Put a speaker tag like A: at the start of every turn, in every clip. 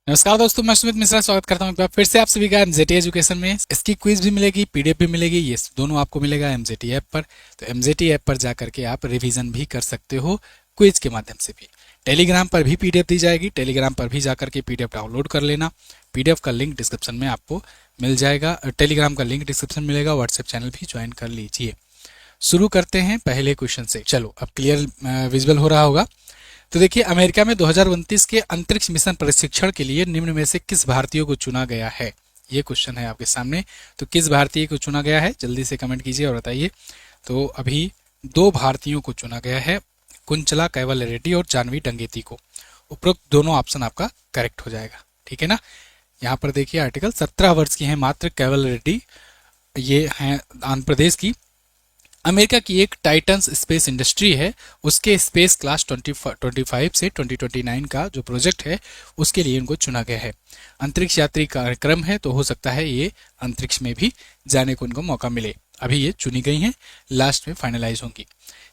A: नमस्कार दोस्तों, मैं सुमित मिश्रा स्वागत करता हूं एक बार फिर से आप सभी का एमजेटी एजुकेशन में। इसकी क्विज भी मिलेगी, पीडीएफ भी मिलेगी, ये दोनों आपको मिलेगा एमजेटी ऐप पर। तो एमजेटी ऐप पर जाकर के आप रिवीजन भी कर सकते हो क्विज के माध्यम से भी। टेलीग्राम पर भी पीडीएफ दी जाएगी, टेलीग्राम पर भी जाकर के पीडीएफ डाउनलोड कर लेना। पीडीएफ का लिंक डिस्क्रिप्शन में आपको मिल जाएगा, टेलीग्राम का लिंक डिस्क्रिप्शन मिलेगा, व्हाट्सएप चैनल भी ज्वाइन कर लीजिए। शुरू करते हैं पहले क्वेश्चन से। चलो, अब क्लियर विजुअल हो रहा होगा। तो देखिए, अमेरिका में 2029 के अंतरिक्ष मिशन प्रशिक्षण के लिए निम्न में से किस भारतीय को चुना गया है? ये क्वेश्चन है आपके सामने। तो किस भारतीय को चुना गया है, जल्दी से कमेंट कीजिए और बताइए। तो अभी दो भारतीयों को चुना गया है, कुंचला कैवल रेड्डी और जानवी डंगेती को। उपरोक्त दोनों ऑप्शन आपका करेक्ट हो जाएगा, ठीक है ना। यहाँ पर देखिए, आर्टिकल 17 वर्ष की है मात्र कैवल रेड्डी, ये हैं आंध्र प्रदेश की। अमेरिका की एक टाइटन्स स्पेस इंडस्ट्री है, उसके स्पेस क्लास 2025 से 2029 का जो प्रोजेक्ट है उसके लिए इनको चुना गया है। अंतरिक्ष यात्री कार्यक्रम है, तो हो सकता है ये अंतरिक्ष में भी जाने को इनको मौका मिले। अभी ये चुनी गई हैं, लास्ट में फाइनलाइज होंगी।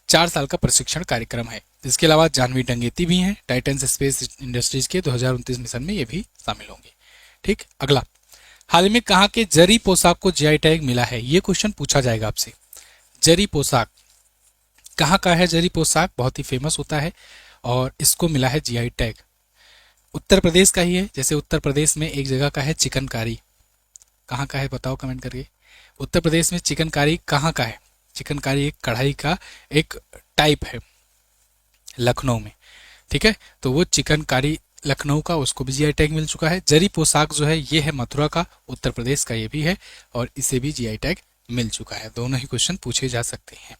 A: 4 साल का प्रशिक्षण कार्यक्रम है। इसके अलावा जानवी डंगेती भी हैं, टाइटन्स स्पेस इंडस्ट्रीज के 2029 मिशन में ये भी शामिल होंगे। ठीक, अगला। हाल में कहाँ के जरी पोशाक को जीआई टैग मिला है? ये क्वेश्चन पूछा जाएगा आपसे। जरी पोशाक कहाँ का है? जरी पोशाक बहुत ही फेमस होता है और इसको मिला है जीआई टैग। उत्तर प्रदेश का ही है। जैसे उत्तर प्रदेश में एक जगह का है चिकनकारी, कहाँ का है बताओ कमेंट करके। उत्तर प्रदेश में चिकनकारी कहाँ का है? चिकनकारी एक कढ़ाई का एक टाइप है लखनऊ में, ठीक है। तो वो चिकनकारी लखनऊ का, उसको भी जीआई टैग मिल चुका है। जरी पोशाक जो है ये है मथुरा का, उत्तर प्रदेश का ये भी है और इसे भी जीआई टैग मिल चुका है। दोनों ही क्वेश्चन पूछे जा सकते हैं।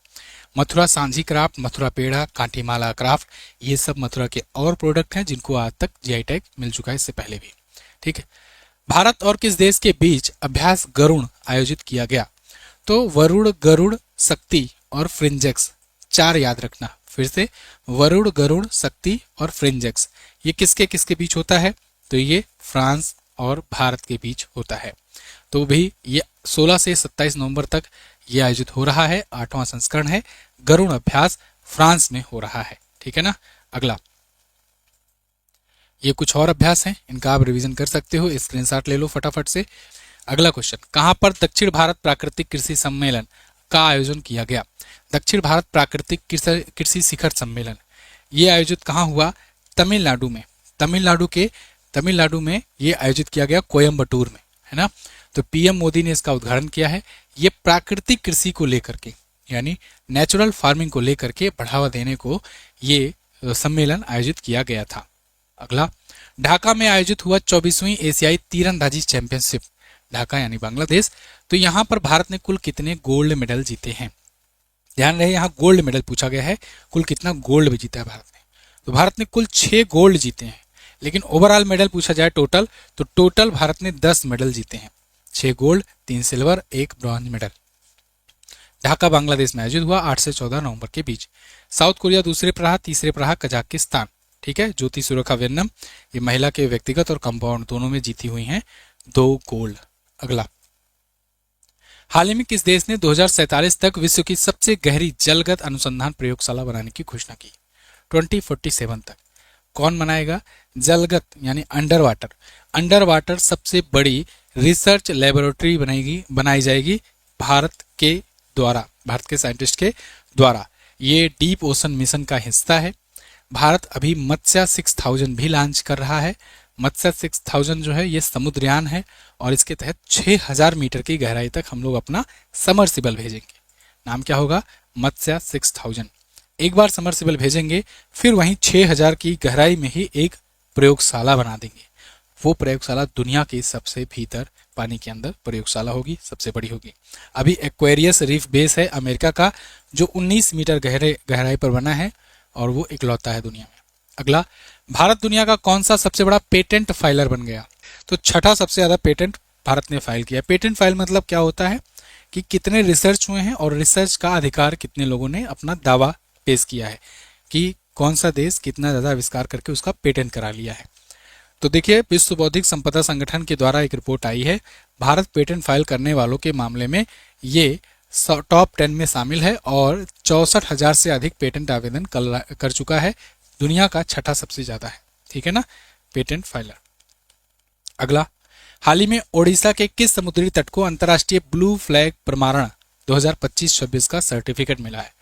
A: मथुरा सांझी क्राफ्ट, मथुरा पेड़ा, कांटीमाला क्राफ्ट, ये सब मथुरा के और प्रोडक्ट हैं जिनको आज तक जीआई टैग मिल चुका है, इससे पहले भी, ठीक है। भारत और किस देश के बीच अभ्यास गरुण आयोजित किया गया? तो वरुण, गरुड़, शक्ति और फ्रिंजेक्स, 4 याद रखना फिर से। वरुण, गरुड़, शक्ति और फ्रिंजेक्स, ये किसके किसके बीच होता है? तो ये फ्रांस और भारत के बीच होता है। तो भी ये 16 से 27 नवंबर तक ये आयोजित हो रहा है। 8वां संस्करण है। गरुण अभ्यास फ्रांस में हो रहा है, ठीक है ना। अगला, ये कुछ और अभ्यास हैं, इनका आप रिवीजन कर सकते हो, स्क्रीनशॉट ले लो फटाफट से। अगला क्वेश्चन, कहां पर दक्षिण भारत प्राकृतिक कृषि सम्मेलन का आयोजन किया गया? दक्षिण भारत प्राकृतिक कृषि शिखर सम्मेलन ये आयोजित कहां हुआ? तमिलनाडु में। तमिलनाडु में ये आयोजित किया गया, कोयम्बटूर में, है ना। तो पीएम मोदी ने इसका उद्घाटन किया है। ये प्राकृतिक कृषि को लेकर के, यानी नेचुरल फार्मिंग को लेकर के बढ़ावा देने को ये सम्मेलन आयोजित किया गया था। अगला, ढाका में आयोजित हुआ 24वीं एशियाई तीरंदाजी चैंपियनशिप, ढाका यानी बांग्लादेश। तो यहाँ पर भारत ने कुल कितने गोल्ड मेडल जीते हैं? ध्यान रहे, यहाँ गोल्ड मेडल पूछा गया है, कुल कितना गोल्ड भी जीता है भारत ने। तो भारत ने कुल 6 गोल्ड जीते हैं। लेकिन ओवरऑल मेडल पूछा जाए टोटल, तो टोटल भारत ने 10 मेडल जीते हैं। 6 gold, 3 silver, 1 bronze medal. Dhaka Bangladesh में आयोजित हुआ 8 से 14 नवंबर के बीच। साउथ कोरिया दूसरे पर रहा, तीसरे पर रहा कजाकिस्तान, ठीक है। ज्योति सुरेखा वेन्नम, ये महिला के व्यक्तिगत और कंपाउंड दोनों में जीती हुई हैं 2 गोल्ड। अगला, हाल ही में किस देश ने 2047 तक विश्व की सबसे गहरी जलगत अनुसंधान प्रयोगशाला बनाने की घोषणा की? 2047 तक कौन बनाएगा? जलगत यानी अंडर वाटर सबसे बड़ी रिसर्च लेबोरेटरी बनाई जाएगी भारत के द्वारा, भारत के साइंटिस्ट के द्वारा। ये डीप ओशन मिशन का हिस्सा है। भारत अभी मत्स्य 6000 भी लॉन्च कर रहा है। मत्स्य 6000 जो है ये समुद्रयान है और इसके तहत 6000 मीटर की गहराई तक हम लोग अपना समरसिबल भेजेंगे। नाम क्या होगा? मत्स्य 6000। एक बार समरसिबल भेजेंगे, फिर वहीं 6000 की गहराई में ही एक प्रयोगशाला बना देंगे। वो प्रयोगशाला दुनिया की सबसे भीतर पानी के अंदर प्रयोगशाला होगी, सबसे बड़ी होगी। अभी एक्वेरियस रीफ बेस है अमेरिका का, जो 19 मीटर गहराई पर बना है और वो इकलौता है दुनिया में। अगला, भारत दुनिया का कौन सा सबसे बड़ा पेटेंट फाइलर बन गया? तो 6ठा सबसे ज्यादा पेटेंट भारत ने फाइल किया। पेटेंट फाइल मतलब क्या होता है कि कितने रिसर्च हुए हैं और रिसर्च का अधिकार कितने लोगों ने अपना दावा पेश किया है कि कौन सा देश कितना ज्यादा आविष्कार करके उसका पेटेंट करा लिया है। तो देखिए, विश्व बौद्धिक संपदा संगठन के द्वारा एक रिपोर्ट आई है, भारत पेटेंट फाइल करने वालों के मामले में ये टॉप 10 में शामिल है और 64,000 से अधिक पेटेंट आवेदन कर चुका है। दुनिया का 6ठा सबसे ज्यादा है, ठीक है ना, पेटेंट फाइलर। अगला, हाल ही में ओडिशा के किस समुद्री तट को अंतर्राष्ट्रीय ब्लू फ्लैग प्रमाणन 2025-26 का सर्टिफिकेट मिला है?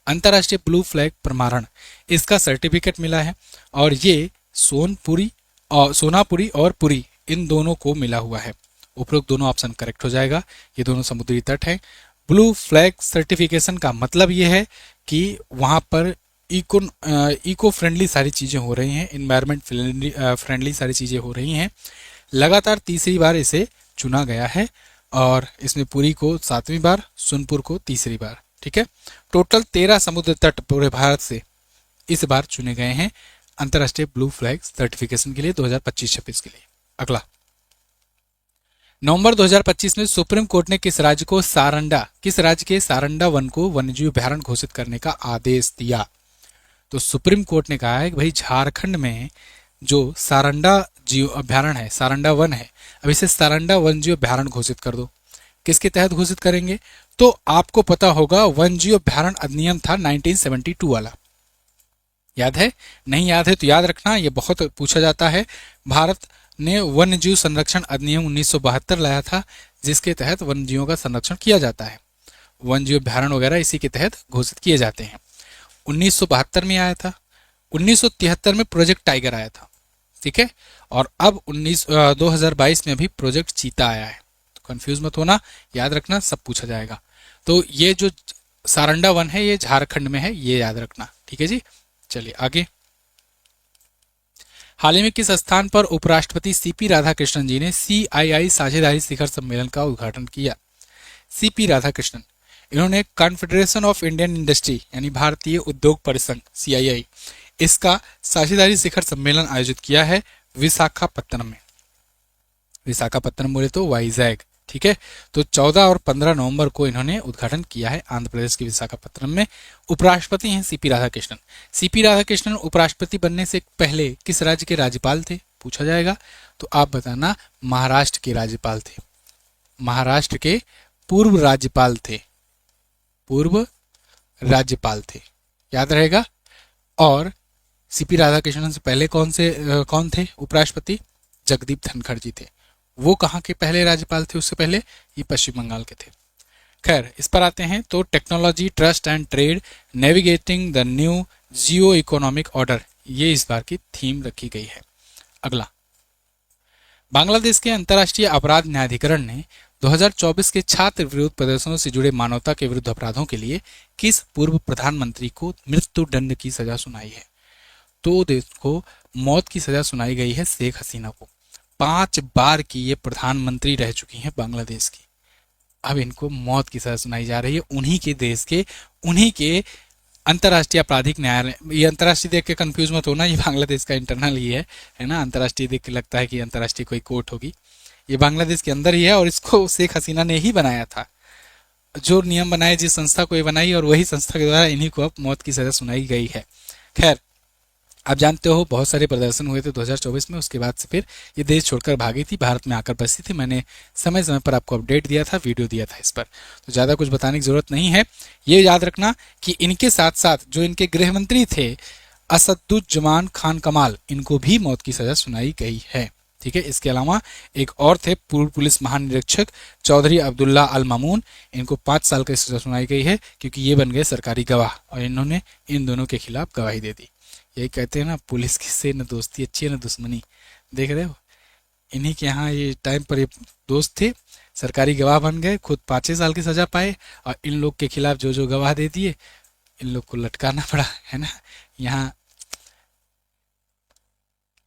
A: अंतर्राष्ट्रीय ब्लू फ्लैग प्रमाणन इसका सर्टिफिकेट मिला है और ये सोनापुरी और पुरी इन दोनों को मिला हुआ है। उपरोक्त दोनों ऑप्शन करेक्ट हो जाएगा। ये दोनों समुद्री तट हैं। ब्लू फ्लैग सर्टिफिकेशन का मतलब ये है कि वहां पर इको फ्रेंडली सारी चीजें हो रही हैं, इन्वायरमेंट फ्रेंडली सारी चीजें हो रही हैं। लगातार तीसरी बार इसे चुना गया है और इसमें पुरी को 7वीं बार, सोनपुर को तीसरी बार। ठीक है, टोटल 13 समुद्र तट पूरे भारत से इस बार चुने गए हैं अंतर्राष्ट्रीय ब्लू फ्लैग सर्टिफिकेशन के लिए 2025-26 के लिए। अगला, नवंबर 2025 में सुप्रीम कोर्ट ने किस राज्य के सारंडा वन को वन्यजीव अभयारण्य घोषित करने का आदेश दिया? तो सुप्रीम कोर्ट ने कहा है कि भाई झारखंड में जो सारंडा जीव अभयारण्य है, सारंडा वन है, अब इसे सारंडा वन जीव अभयारण्य घोषित कर दो। किसके तहत घोषित करेंगे? तो आपको पता होगा वन जीव अभयारण्य अधिनियम था 1972 वाला, याद है? नहीं याद है तो याद रखना, ये बहुत पूछा जाता है। भारत ने वन्य जीव संरक्षण अधिनियम 1972 लाया था, जिसके तहत वन्य जीवों का संरक्षण किया जाता है। वन्य जीव अभयारण्य वगैरह इसी के तहत घोषित किए जाते हैं। 1972 में आया था, 1973 में प्रोजेक्ट टाइगर आया था। ठीक है, और अब 2022 में अभी प्रोजेक्ट चीता आया है। तो कंफ्यूज मत होना, याद रखना, सब पूछा जाएगा। तो ये जो सारंडा वन है ये झारखंड में है, ये याद रखना। ठीक है जी, चलिए आगे। हाल ही में किस स्थान पर उपराष्ट्रपति सीपी राधाकृष्णन जी ने CII साझेदारी शिखर सम्मेलन का उद्घाटन किया? सीपी राधाकृष्णन, इन्होंने कॉन्फेडरेशन ऑफ इंडियन इंडस्ट्री यानी भारतीय उद्योग परिसंघ CII इसका साझेदारी शिखर सम्मेलन आयोजित किया है विशाखापत्तनम में। विशाखापत्तनम बोले तो वाइजैग। ठीक है, तो 14 और 15 नवंबर को इन्होंने उद्घाटन किया है आंध्र प्रदेश के विशाखापत्तनम में। उपराष्ट्रपति हैं सीपी राधाकृष्णन। सीपी राधाकृष्णन उपराष्ट्रपति बनने से पहले किस राज्य के राज्यपाल थे? पूछा जाएगा, तो आप बताना महाराष्ट्र के राज्यपाल थे। महाराष्ट्र के पूर्व राज्यपाल थे, याद रहेगा। और सीपी राधाकृष्णन से पहले कौन थे उपराष्ट्रपति? जगदीप धनखड़ जी थे। वो कहाँ के पहले राज्यपाल थे उससे पहले? ये पश्चिम बंगाल के थे। खैर, इस पर आते हैं। तो technology, trust and trade, navigating the new Jio economic order, ये इस बार की थीम रखी गई है। अगला, बांग्लादेश के अंतर्राष्ट्रीय अपराध न्यायाधिकरण ने 2024 के छात्र विरोध प्रदर्शनों से जुड़े मानवता के विरुद्ध अपराधों के लिए किस पूर्व प्रधानमंत्री को मृत्युदंड की सजा सुनाई है? तो देखो, मौत की सजा सुनाई गई है शेख हसीना को। 5 बार की ये प्रधानमंत्री रह चुकी हैं बांग्लादेश की। अब इनको मौत की सजा सुनाई जा रही है उन्हीं के देश के, उन्हीं के अंतर्राष्ट्रीय आपराधिक न्यायालय। ये अंतर्राष्ट्रीय देख के कंफ्यूज मत होना, ये बांग्लादेश का इंटरनल ही है ना। अंतर्राष्ट्रीय देख के लगता है कि अंतर्राष्ट्रीय कोई कोर्ट होगी, ये बांग्लादेश के अंदर ही है और इसको शेख हसीना ने ही बनाया था। जो नियम बनाए, जिस संस्था को ये बनाई, और वही संस्था के द्वारा इन्हीं को अब मौत की सजा सुनाई गई है। खैर, आप जानते हो बहुत सारे प्रदर्शन हुए थे 2024 में, उसके बाद से फिर ये देश छोड़कर भागी थी, भारत में आकर बसी थी। मैंने समय समय पर आपको अपडेट दिया था, वीडियो दिया था इस पर, तो ज़्यादा कुछ बताने की जरूरत नहीं है। ये याद रखना कि इनके साथ साथ जो इनके गृह मंत्री थे असदुज्जमान खान कमाल, इनको भी मौत की सजा सुनाई गई है। ठीक है, इसके अलावा एक और थे पूर्व पुलिस महानिरीक्षक चौधरी अब्दुल्ला अल मामून, इनको 5 साल की सजा सुनाई गई है क्योंकि ये बन गए सरकारी गवाह और इन्होंने इन दोनों के खिलाफ गवाही दे दी। यही कहते हैं ना, पुलिस से न दोस्ती अच्छी है न दुश्मनी। देख रहे हो, इन्हीं के यहाँ ये टाइम पर ये दोस्त थे, सरकारी गवाह बन गए, खुद 5 साल की सजा पाए और इन लोग के खिलाफ जो जो गवाह दे दिए इन लोग को लटकाना पड़ा, है ना। यहाँ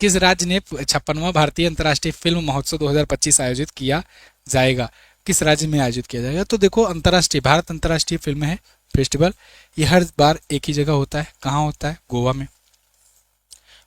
A: किस राज्य ने 56वां भारतीय अंतर्राष्ट्रीय फिल्म महोत्सव 2025 आयोजित किया जाएगा? किस राज्य में आयोजित किया जाएगा? तो देखो, भारत अंतर्राष्ट्रीय फिल्म है फेस्टिवल, ये हर बार एक ही जगह होता है। कहाँ होता है? गोवा में।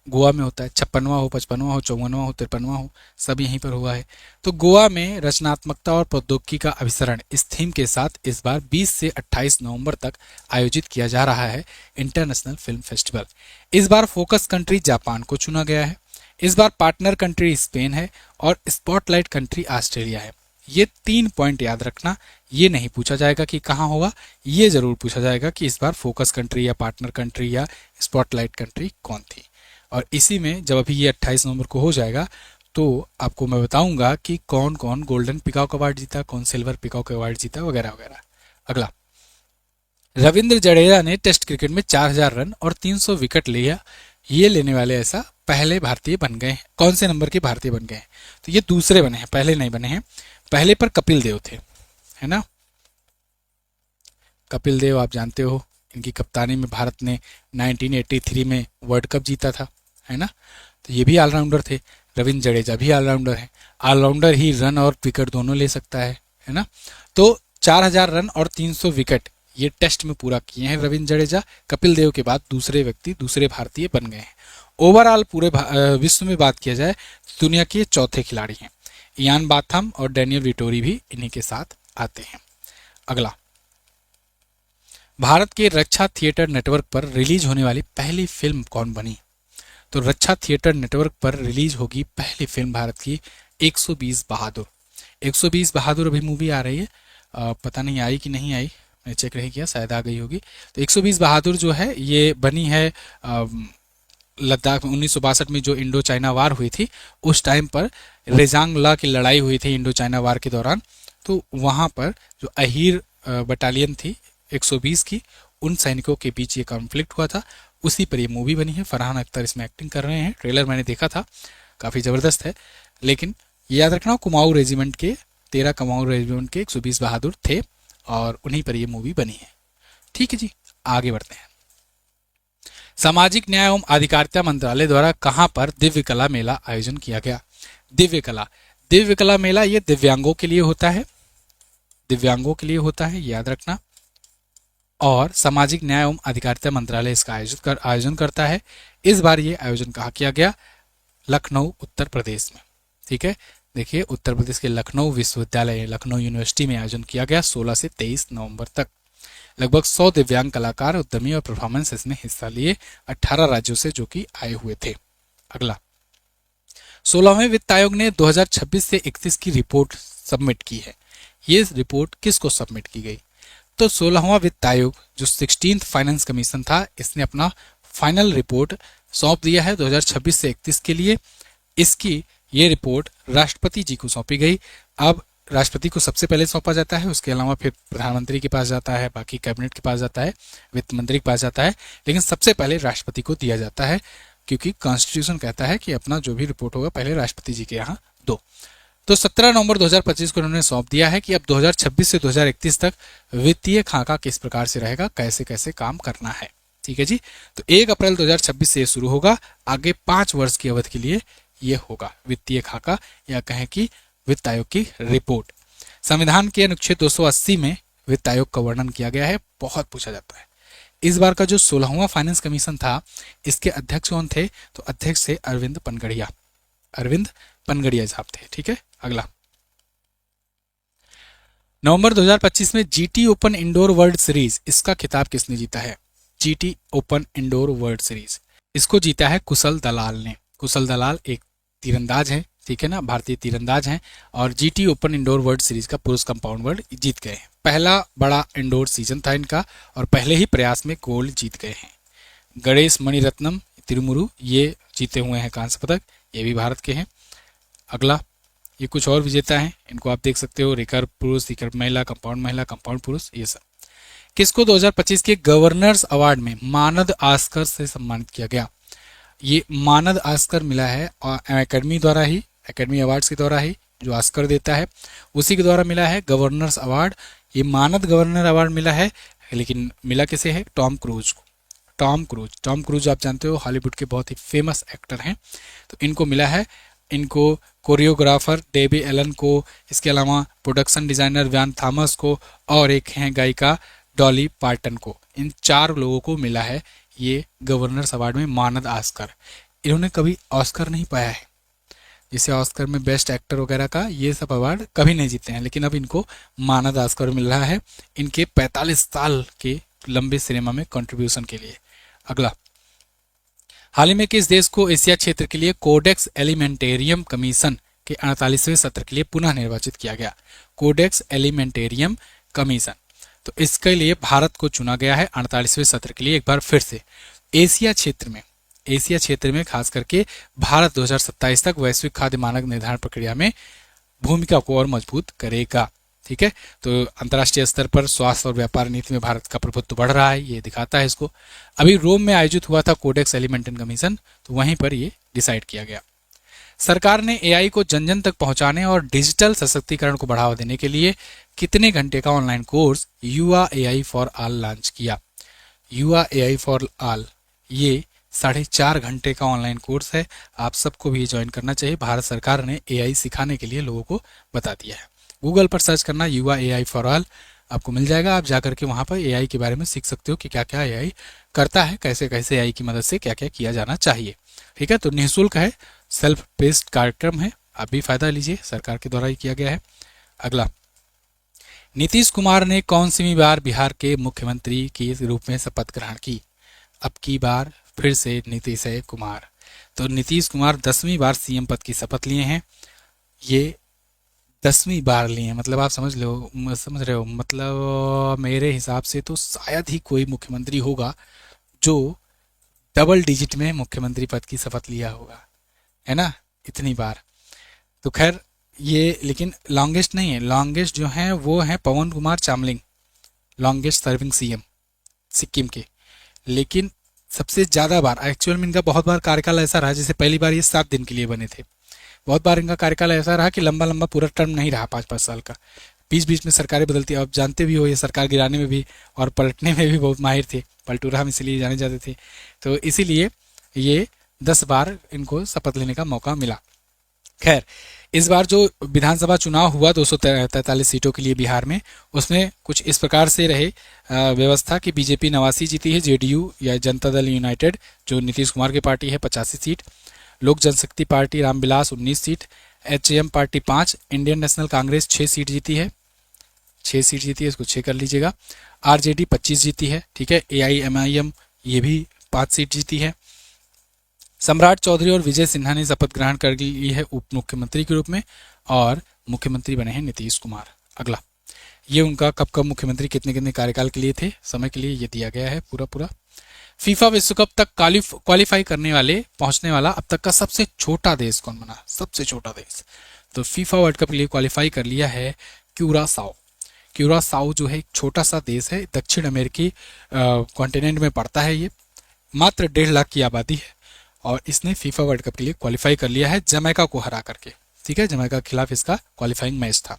A: गोवा में होता है। 56वां हो, 55वां हो, 54वां हो, 53वां हो, सब यहीं पर हुआ है। तो गोवा में रचनात्मकता और प्रौद्योगिकी का अभिसरण, इस थीम के साथ इस बार 20 से 28 नवंबर तक आयोजित किया जा रहा है इंटरनेशनल फिल्म फेस्टिवल। इस बार फोकस कंट्री जापान को चुना गया है। इस बार पार्टनर कंट्री स्पेन है और स्पॉटलाइट कंट्री ऑस्ट्रेलिया है। ये 3 पॉइंट याद रखना। ये नहीं पूछा जाएगा कि कहाँ होगा, ये जरूर पूछा जाएगा कि इस बार फोकस कंट्री या पार्टनर कंट्री या स्पॉटलाइट कंट्री कौन थी। और इसी में जब अभी ये 28 नवंबर को हो जाएगा, तो आपको मैं बताऊंगा कि कौन कौन गोल्डन पिकॉक अवार्ड जीता, कौन सिल्वर पिकॉक अवार्ड जीता, वगैरह वगैरह। अगला, रविंद्र जडेजा ने टेस्ट क्रिकेट में 4000 रन और 300 विकेट लिया, ये लेने वाले ऐसा पहले भारतीय बन गए हैं। कौन से नंबर के भारतीय बन गए हैं? तो ये दूसरे बने हैं, पहले नहीं बने हैं। पहले पर कपिल देव थे, है ना। कपिल देव आप जानते हो, इनकी कप्तानी में भारत ने 1983 में वर्ल्ड कप जीता था, है ना। तो ये भी ऑलराउंडर थे। रविंद्र जडेजा भी ऑलराउंडर है। ऑलराउंडर ही रन और विकेट दोनों ले सकता है ना। तो 4000 रन और 300 विकेट ये टेस्ट में पूरा किए हैं रविंद्र जडेजा। कपिल देव के बाद दूसरे व्यक्ति, दूसरे भारतीय बन गए हैं। ओवरऑल पूरे विश्व में बात किया जाए, दुनिया के चौथे खिलाड़ी हैं। इयान बाथम और डैनियल विटोरी भी इन्हीं के साथ आते हैं। अगला, भारत के रक्षा थिएटर नेटवर्क पर रिलीज होने वाली पहली फिल्म कौन बनी? तो रक्षा थिएटर नेटवर्क पर रिलीज होगी पहली फिल्म भारत की 120 बहादुर। 120 बहादुर अभी मूवी आ रही है, पता नहीं आई कि नहीं आई, मैं चेक नहीं किया, शायद आ गई होगी। तो 120 बहादुर जो है ये बनी है लद्दाख में 1962 में जो इंडो चाइना वार हुई थी, उस टाइम पर रेजांग ला की लड़ाई हुई थी इंडो चाइना वार के दौरान। तो वहाँ पर जो अहीर बटालियन थी 120 की, उन सैनिकों के बीच ये कॉन्फ्लिक्ट हुआ था, उसी पर ये मूवी बनी है। फरहान अख्तर इसमें एक्टिंग कर रहे हैं। ट्रेलर मैंने देखा था, काफ़ी ज़बरदस्त है। लेकिन याद रखना, कुमाऊं रेजिमेंट के 13 कुमाऊं रेजिमेंट के 120 बहादुर थे और उन्हीं पर ये मूवी बनी है। ठीक है जी, आगे बढ़ते हैं। सामाजिक न्याय एवं अधिकारिता मंत्रालय द्वारा कहां पर दिव्य कला मेला आयोजन किया गया? दिव्य कला मेला ये दिव्यांगों के लिए होता है, दिव्यांगों के लिए होता है, याद रखना। और सामाजिक न्याय एवं अधिकारिता मंत्रालय इसका आयोजन करता है। इस बार ये आयोजन कहाँ किया गया? लखनऊ, उत्तर प्रदेश में। ठीक है, देखिए उत्तर प्रदेश के लखनऊ विश्वविद्यालय, लखनऊ यूनिवर्सिटी में आयोजन किया गया 16 से 23 नवंबर तक। लगभग 100 दिव्यांग कलाकार, उद्यमी और परफॉर्मेंस इसमें हिस्सा लिए 18 राज्यों से जो कि आए हुए थे। अगला, 16वें वित्त आयोग ने 2026 से 31 की रिपोर्ट सबमिट की है। ये रिपोर्ट किसको सबमिट की गई? तो 16वां वित्त आयोग जो 16th फाइनेंस कमीशन था, इसने अपना फाइनल रिपोर्ट सौंप दिया है 2026 से 31 के लिए। इसकी ये रिपोर्ट राष्ट्रपति जी को सौंपी गई। अब राष्ट्रपति को सबसे पहले सौंपा जाता है, उसके अलावा फिर प्रधानमंत्री के पास जाता है, बाकी कैबिनेट के पास जाता है, वित्त मंत्री के पास जाता है, लेकिन सबसे पहले राष्ट्रपति को दिया जाता है, क्योंकि कॉन्स्टिट्यूशन कहता है कि अपना जो भी रिपोर्ट होगा पहले राष्ट्रपति जी के यहाँ दो। तो 17 नवंबर 2025 को उन्होंने सौंप दिया है कि अब 2026 से 2031 तक वित्तीय खाका किस प्रकार से रहेगा, कैसे कैसे काम करना है। ठीक है जी, तो 1 अप्रैल 2026 से ये शुरू होगा, आगे 5 वर्ष की अवधि के लिए ये होगा वित्तीय खाका, या कहें कि वित्त आयोग की रिपोर्ट। संविधान के अनुच्छेद 280 में वित्त आयोग का वर्णन किया गया है, बहुत पूछा जाता है। इस बार का जो 16वां फाइनेंस कमीशन था, इसके अध्यक्ष कौन थे? तो अध्यक्ष थे अरविंद पनगड़िया साहब थे। ठीक है, अगला, नवंबर 2025 में GT open indoor world series, इसका खिताब किसने जीता है? GT open indoor world series इसको जीता है कुशल दलाल ने। कुशल दलाल एक तीरंदाज है, ठीक है ना, भारतीय तीरंदाज हैं, और GT open indoor world series का पुरुष कंपाउंड वर्ल्ड जीत गए हैं। पहला बड़ा इंडोर सीजन था इनका और पहले ही प्रयास में गोल्ड जीत गए हैं। गणेश मणिरत्नम तिरुमुरु ये जीते हुए हैं कांस्य पदक, ये भी भारत के हैं। अगला, ये कुछ और विजेता हैं, इनको आप देख सकते हो, रिकर्व पुरुष, रिकर्व महिला, कंपाउंड पुरुष, ये सब। किसको 2025 के गवर्नर्स अवार्ड में मानद आस्कर से सम्मानित किया गया? ये मानद आस्कर मिला है एकेडमी द्वारा ही, एकेडमी अवार्ड्स के द्वारा ही जो आस्कर देता है, उसी के द्वारा मिला है गवर्नर्स अवार्ड। ये मानद गवर्नर अवार्ड मिला है, लेकिन मिला किसे है? टॉम क्रूज को। टॉम क्रूज आप जानते हो, हॉलीवुड के बहुत ही फेमस एक्टर हैं, तो इनको मिला है। इनको कोरियोग्राफर डेबी एलन को, इसके अलावा प्रोडक्शन डिजाइनर व्यान थॉमस को, और एक हैं गायिका डॉली पार्टन को। इन 4 लोगों को मिला है ये गवर्नर्स अवार्ड में मानद ऑस्कर। इन्होंने कभी ऑस्कर नहीं पाया है, जैसे ऑस्कर में बेस्ट एक्टर वगैरह का ये सब अवार्ड कभी नहीं जीते हैं, लेकिन अब इनको मानद ऑस्कर मिल रहा है इनके 45 साल के लंबे सिनेमा में कंट्रीब्यूशन के लिए। अगला, हाल ही में किस देश को एशिया क्षेत्र के लिए कोडेक्स एलिमेंटेरियम कमीशन के 48वें सत्र के लिए पुनः निर्वाचित किया गया? कोडेक्स एलिमेंटेरियम कमीशन, तो इसके लिए भारत को चुना गया है 48वें सत्र के लिए। एक बार फिर से, एशिया क्षेत्र में एशिया क्षेत्र में खास करके भारत 2027 तक वैश्विक खाद्य मानक निर्धारण प्रक्रिया में भूमिका को और मजबूत करेगा। ठीक है, तो अंतर्राष्ट्रीय स्तर पर स्वास्थ्य और व्यापार नीति में भारत का प्रभुत्व बढ़ रहा है, ये दिखाता है इसको। अभी रोम में आयोजित हुआ था कोडेक्स एलिमेंटन कमीशन, तो वहीं पर ये डिसाइड किया गया। सरकार ने एआई को जन जन तक पहुंचाने और डिजिटल सशक्तिकरण को बढ़ावा देने के लिए कितने घंटे का ऑनलाइन कोर्स युवा एआई फॉर ऑल लॉन्च किया? युवा एआई फॉर ऑल ये 4.5 घंटे का ऑनलाइन कोर्स है, आप सबको भी ज्वाइन करना चाहिए। भारत सरकार ने एआई सिखाने के लिए लोगों को बता दिया है। गूगल पर सर्च करना युवा एआई फॉर ऑल, आपको मिल जाएगा। आप जाकर के वहाँ पर एआई के बारे में सीख सकते हो कि क्या क्या एआई करता है, कैसे कैसे एआई की मदद से क्या क्या किया जाना चाहिए। ठीक है, तो निःशुल्क है, सेल्फ पेस्ड कार्यक्रम है, आप भी फायदा लीजिए, सरकार के द्वारा ही किया गया है। अगला, नीतीश कुमार ने कौन सी बार बिहार के मुख्यमंत्री के रूप में शपथ ग्रहण की? अब की बार फिर से नीतीश कुमार, तो नीतीश कुमार 10वीं बार सीएम पद की शपथ लिए हैं। ये 10वीं बार लिए हैं, मतलब आप समझ रहे हो, मतलब मेरे हिसाब से तो शायद ही कोई मुख्यमंत्री होगा जो डबल डिजिट में मुख्यमंत्री पद की शपथ लिया होगा, है ना, इतनी बार। तो खैर ये लेकिन लॉन्गेस्ट नहीं है, लॉन्गेस्ट जो है वो है Pawan Kumar Chamling, longest serving CM Sikkim के। लेकिन सबसे ज़्यादा बार एक्चुअल में इनका बहुत बार कार्यकाल ऐसा रहा, जैसे पहली बार ये 7 दिन के लिए बने थे, बहुत बार इनका कार्यकाल ऐसा रहा कि लंबा लंबा पूरा टर्म नहीं रहा, 5-5 साल का, बीच बीच में सरकारें बदलती। आप जानते भी हो ये सरकार गिराने में भी और पलटने में भी बहुत माहिर थे, पलटूरा हम इसलिए जाने जाते थे, तो इसीलिए ये 10 बार इनको शपथ लेने का मौका मिला। खैर इस बार जो विधानसभा चुनाव हुआ 243 सीटों के लिए बिहार में, उसमें कुछ इस प्रकार से रहे व्यवस्था कि बीजेपी 89 जीती है, जेडीयू या जनता दल यूनाइटेड जो नीतीश कुमार की पार्टी है 85 seat, Lok Janshakti party Ramvilas 19 seat, HM party 5, Indian National Congress 6 seat जीती है, 6 सीट जीती है, इसको 6 कर लीजिएगा। आरजेडी 25 जीती है, ठीक है। एआईएमआईएम ये भी 5 सीट जीती है। सम्राट चौधरी और विजय सिन्हा ने शपथ ग्रहण कर ली है उप मुख्यमंत्री के रूप में और मुख्यमंत्री बने हैं नीतीश कुमार। अगला, ये उनका कब कब मुख्यमंत्री कितने कितने कार्यकाल के लिए थे, समय के लिए ये दिया गया है पूरा पूरा। फीफा विश्व कप तक क्वालिफाई करने वाले पहुंचने वाला अब तक का सबसे छोटा देश कौन बना? सबसे छोटा देश, तो फीफा वर्ल्ड कप के लिए क्वालिफाई कर लिया है क्यूरासाओ। क्यूरासाओ जो है एक छोटा सा देश है, दक्षिण अमेरिकी कॉन्टिनेंट में पड़ता है। ये मात्र 1.5 लाख की आबादी है और इसने फीफा वर्ल्ड कप के लिए क्वालिफाई कर लिया है जमैका को हरा करके, ठीक है। जमैका के खिलाफ इसका क्वालिफाइंग मैच था।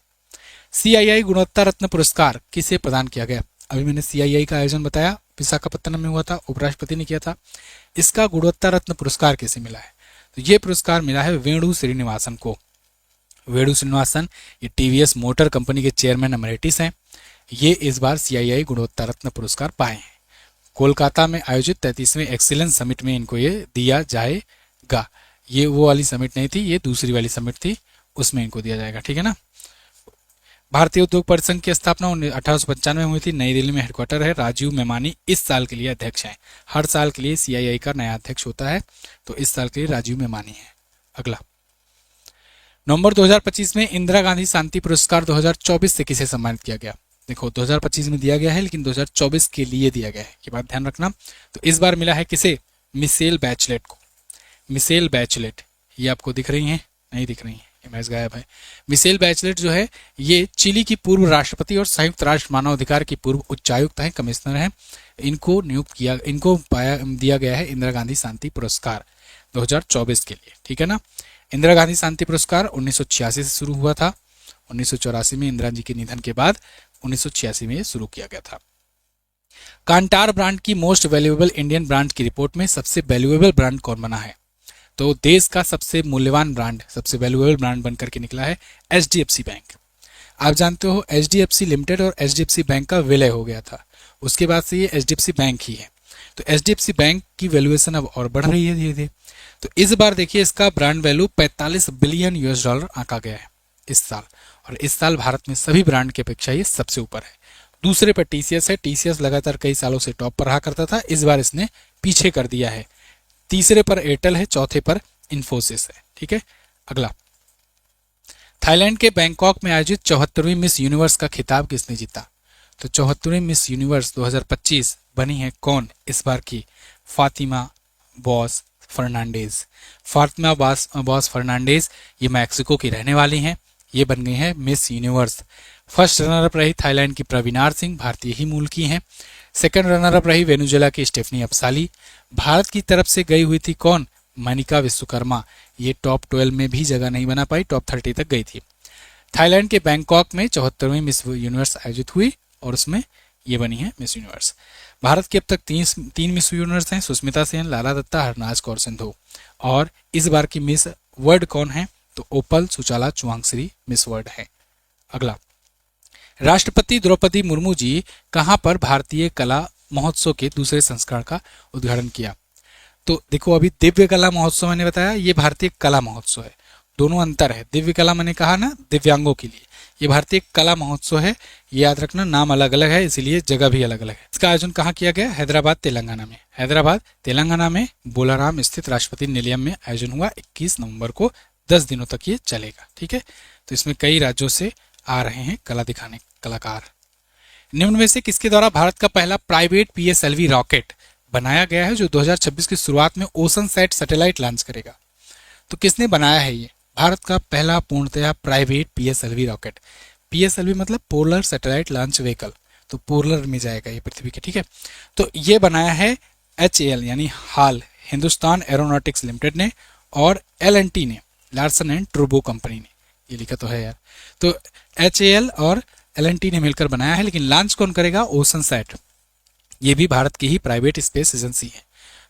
A: सीआईआई गुणवत्ता रत्न पुरस्कार किसे प्रदान किया गया? अभी मैंने सीआईआई का आयोजन बताया, विशाखापत्तनम में हुआ था, उपराष्ट्रपति ने किया था। इसका गुणवत्ता रत्न पुरस्कार किसे मिला है? तो ये पुरस्कार मिला है वेणु श्रीनिवासन को। वेणु श्रीनिवासन ये टीवीएस मोटर कंपनी के चेयरमैन एमरेटिस हैं। ये इस बार सीआईआई गुणवत्ता रत्न पुरस्कार पाए हैं। कोलकाता में आयोजित 33वें एक्सीलेंस समिट में इनको ये दिया जाएगा। ये वो वाली समिट नहीं थी, ये दूसरी वाली समिट थी, उसमें इनको दिया जाएगा, ठीक है ना। भारतीय उद्योग परिसंघ की स्थापना 1895 में हुई थी, नई दिल्ली में हेडक्वार्टर है। राजीव मेमानी इस साल के लिए अध्यक्ष हैं। हर साल के लिए सीआईआई का नया अध्यक्ष होता है, तो इस साल के लिए राजीव मेमानी है। अगला, नवंबर 2025 में इंदिरा गांधी शांति पुरस्कार 2024 से किसे सम्मानित किया गया? देखो 2025 में दिया गया है लेकिन 2024 के लिए दिया गया है, ये बात ध्यान रखना। तो इस बार मिला है किसे? मिशेल बैचलेट को। मिशेल बैचलेट, ये आपको दिख रही हैं? नहीं दिख रही हैं, इमेज गायब है। मिशेल बैचलेट जो है ये चिली की पूर्व राष्ट्रपति और संयुक्त राष्ट्र मानवाधिकार की पूर्व उच्चायुक्त हैं, कमिश्नर हैं। इनको दिया गया है इंदिरा गांधी शांति पुरस्कार 2024 के लिए, ठीक है ना। इंदिरा गांधी शांति पुरस्कार 1986 से शुरू हुआ था। 1984 में इंदिरा जी के निधन के बाद 1986 में ये शुरू किया गया था। कांटार ब्रांड की मोस्ट वैल्यूएबल इंडियन ब्रांड की रिपोर्ट में सबसे वैल्यूएबल ब्रांड कौन बना है? तो देश का सबसे मूल्यवान ब्रांड, सबसे वैल्यूएबल ब्रांड बनकर के निकला है एचडीएफसी बैंक। आप जानते हो एचडीएफसी लिमिटेड और एचडीएफसी बैंक का विलय हो गया था, उसके बाद से ये एचडीएफसी बैंक ही है। तो एचडीएफसी बैंक की वैल्यूएशन अब और बढ़ रही है धीरे धीरे। तो इस बार देखिए इसका brand value 45 billion US dollar आंका गया है इस साल, और इस साल भारत में सभी ब्रांड की अपेक्षा ये सबसे ऊपर है। दूसरे पर टीसीएस है। टीसीएस लगातार कई सालों से टॉप पर रहा करता था, इस बार इसने पीछे कर दिया है। तीसरे पर एयरटेल है, चौथे पर इन्फोसिस है, ठीक है। अगला, थाईलैंड के बैंकॉक में आयोजित 74वीं मिस यूनिवर्स का खिताब किसने जीता? तो 74वीं मिस यूनिवर्स 2025 बनी है कौन इस बार की? फातिमा बॉस फर्नांडीज। फातिमा बॉस फर्नांडीज ये मैक्सिको की रहने वाली हैं, ये बन गई हैं miss universe. First runner up रही थाईलैंड की प्रवीनार सिंह, भारतीय ही मूल की हैं। सेकंड रनर अप रही वेनेजुएला की स्टेफनी अपसाली। भारत की तरफ से गई हुई थी कौन? मनिका विश्वकर्मा, ये टॉप 12 में भी जगह नहीं बना पाई, टॉप 30 तक गई थी। थाईलैंड के बैंकॉक में 74वीं मिस यूनिवर्स आयोजित हुई और उसमें ये बनी है मिस यूनिवर्स। भारत की अब तक तीन मिस यूनिवर्स हैं, सुष्मिता सेन, लाला दत्ता, हरनाज कौर सिंधु। और इस बार की मिस वर्ल्ड कौन है? तो ओपल सुचाला चुवांगश्री मिस वर्ल्ड है। अगला, राष्ट्रपति द्रौपदी मुर्मू जी कहां पर भारतीय कला महोत्सव के दूसरे संस्करण का उद्घाटन किया? तो देखो, अभी दिव्य कला महोत्सव मैंने बताया, ये भारतीय कला महोत्सव है, दोनों अंतर है। दिव्य कला मैंने कहा ना दिव्यांगों के लिए, ये भारतीय कला महोत्सव है, ये याद रखना, नाम अलग अलग है इसीलिए जगह भी अलग अलग है। इसका आयोजन कहाँ किया गया? हैदराबाद तेलंगाना में। हैदराबाद तेलंगाना में बोलाराम स्थित राष्ट्रपति निलयम में आयोजन हुआ 21 नवंबर को। 10 दिनों तक ये चलेगा, ठीक है। तो इसमें कई राज्यों से आ रहे हैं कला दिखाने कलाकार। निम्न में से किसके द्वारा भारत का पहला प्राइवेट PSLV रॉकेट बनाया गया है जो 2026 की शुरुआत में ओशन सैट सैटेलाइट लॉन्च करेगा? तो किसने बनाया है ये? भारत का पहला पूर्णतया प्राइवेट PSLV रॉकेट। PSLV मतलब पोलर सैटेलाइट लॉन्च व्हीकल, तो पोलर में जाएगा ये पृथ्वी के, ठीक है। तो ये बनाया है HAL यानी हाल, हिंदुस्तान एरोनॉटिक्स लिमिटेड ने, और LNT ने, लार्सन एंड टूब्रो कंपनी ने, ये लिखा तो है यार। तो HAL और LNT ने मिलकर बनाया है, लेकिन लॉन्च कौन करेगा? ओशन सैट, ये भी भारत की ही प्राइवेट स्पेस एजेंसी है,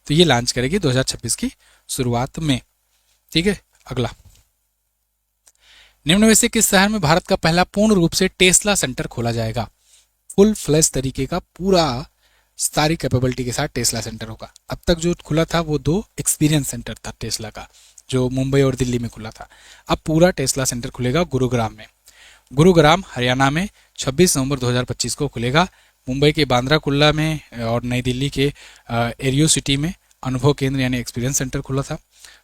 A: तो ये लॉन्च करेगी 2026 की शुरुआत में, ठीक है। अगला, निम्न में से किस शहर में भारत का पहला पूर्ण रूप से टेस्ला सेंटर खोला जाएगा? फुल फ्लैश तरीके का पूरा सारी कैपेबिलिटी के साथ टेस्ला सेंटर होगा। अब तक जो खुला था वो 2 एक्सपीरियंस सेंटर था टेस्ला का, जो मुंबई और दिल्ली में खुला था। अब पूरा टेस्ला सेंटर खुलेगा गुरुग्राम में। गुरुग्राम हरियाणा में 26 नवंबर 2025 को खुलेगा। मुंबई के बांद्रा कुल्ला में और नई दिल्ली के एरियो सिटी में अनुभव केंद्र यानी एक्सपीरियंस सेंटर खुला था।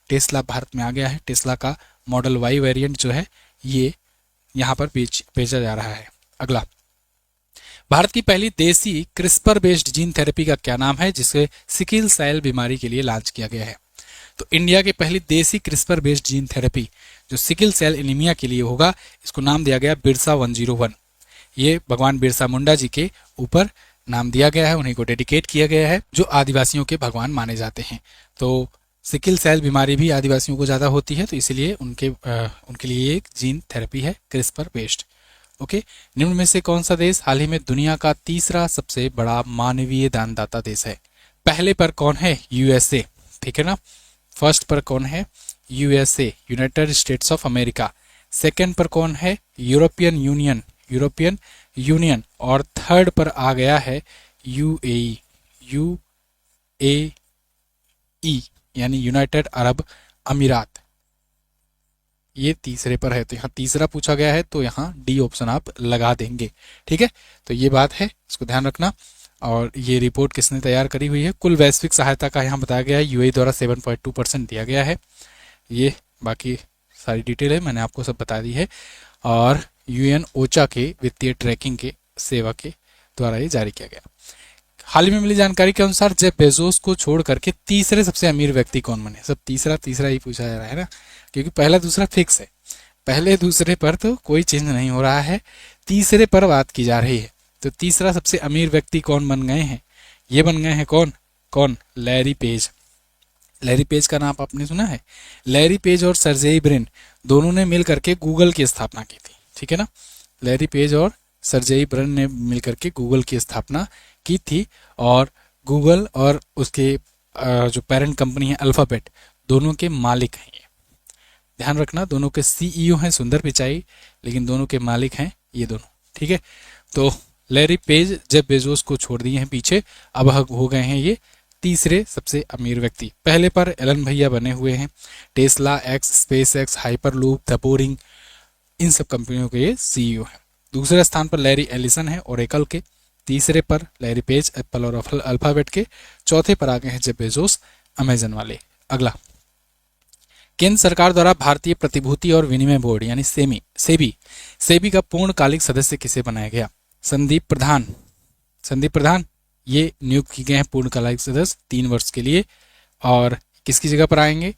A: टेस्ला भारत में आ गया है। टेस्ला का मॉडल वाई वेरिएंट जो है ये यहाँ पर बेचा जा रहा है। अगला, भारत की पहली देसी क्रिस्पर बेस्ड जीन थेरेपी का क्या नाम है जिसे सिकिल सेल बीमारी के लिए लॉन्च किया गया है? तो इंडिया की पहली देसी क्रिस्पर बेस्ड जीन थेरेपी जो सिकिल सेल एनीमिया के लिए होगा, इसको नाम दिया गया बिरसा 101। ये भगवान बिरसा मुंडा जी के ऊपर नाम दिया गया है, उन्हीं को डेडिकेट किया गया है, जो आदिवासियों के भगवान माने जाते हैं। तो सिकिल सेल बीमारी भी आदिवासियों को ज़्यादा होती है, तो इसलिए उनके लिए एक जीन थेरेपी है क्रिस्पर बेस्ड। ओके, निम्न में से कौन सा देश हाल ही में दुनिया का तीसरा सबसे बड़ा मानवीय दानदाता देश है? पहले पर कौन है? USA, ठीक है ना। फर्स्ट पर कौन है? USA, United states of America. Second पर कौन है? European union. और थर्ड पर आ गया है UAE यानी यूनाइटेड अरब अमीरात, ये तीसरे पर है। तो यहाँ तीसरा पूछा गया है, तो यहाँ D ऑप्शन आप लगा देंगे, ठीक है। तो ये बात है, इसको ध्यान रखना। और ये रिपोर्ट किसने तैयार करी हुई है? कुल वैश्विक सहायता का यहाँ बताया गया है, UAE द्वारा 7.2% दिया गया है। ये बाकी सारी डिटेल है, मैंने आपको सब बता दी है। और UN ओचा के वित्तीय ट्रैकिंग के सेवा के द्वारा ये जारी किया गया। हाल ही में मिली जानकारी के अनुसार जेफ बेजोस को छोड़ करके तीसरे सबसे अमीर व्यक्ति कौन बने? सब तीसरा ही पूछा जा रहा है ना, क्योंकि पहला दूसरा फिक्स है। पहले दूसरे पर तो कोई चेंज नहीं हो रहा है, तीसरे पर बात की जा रही है। तो तीसरा सबसे अमीर व्यक्ति कौन बन गए हैं? ये बन गए हैं कौन? Larry page. लैरी पेज का नाम आपने सुना है? लैरी पेज और सर्जेई ब्रिन दोनों ने मिल करके गूगल की स्थापना की थी, ठीक है ना। लैरी पेज और सर्जेई ब्रिन ने मिलकर के गूगल की स्थापना की थी, और गूगल और उसके जो पेरेंट कंपनी है अल्फाबेट, दोनों के मालिक हैं ये। ध्यान रखना, दोनों के CEO हैं सुंदर पिचाई, लेकिन दोनों के मालिक हैं ये दोनों, ठीक है। तो लैरी पेज जेफ बेजोस को छोड़ दिए हैं पीछे, अब हो गए हैं ये तीसरे सबसे अमीर व्यक्ति। पहले पर एलन भैया बने हुए हैं, Tesla, X, space X, hyperloop, the boring, इन सब कंपनियों के ये CEO हैं। दूसरे स्थान पर लैरी एलिसन है ओरेकल के। तीसरे पर लैरी पेज एप्पल और अल्फाबेट के। चौथे पर आ गए हैं जेफ बेजोस अमेजन वाले। अगला, केंद्र सरकार द्वारा भारतीय प्रतिभूति और विनिमय बोर्ड यानी सेबी का पूर्णकालिक सदस्य किसे बनाया गया? संदीप प्रधान ये नियुक्त किए गए हैं पूर्णकालिक सदस्य 3 वर्ष के लिए। और किसकी जगह पर आएंगे,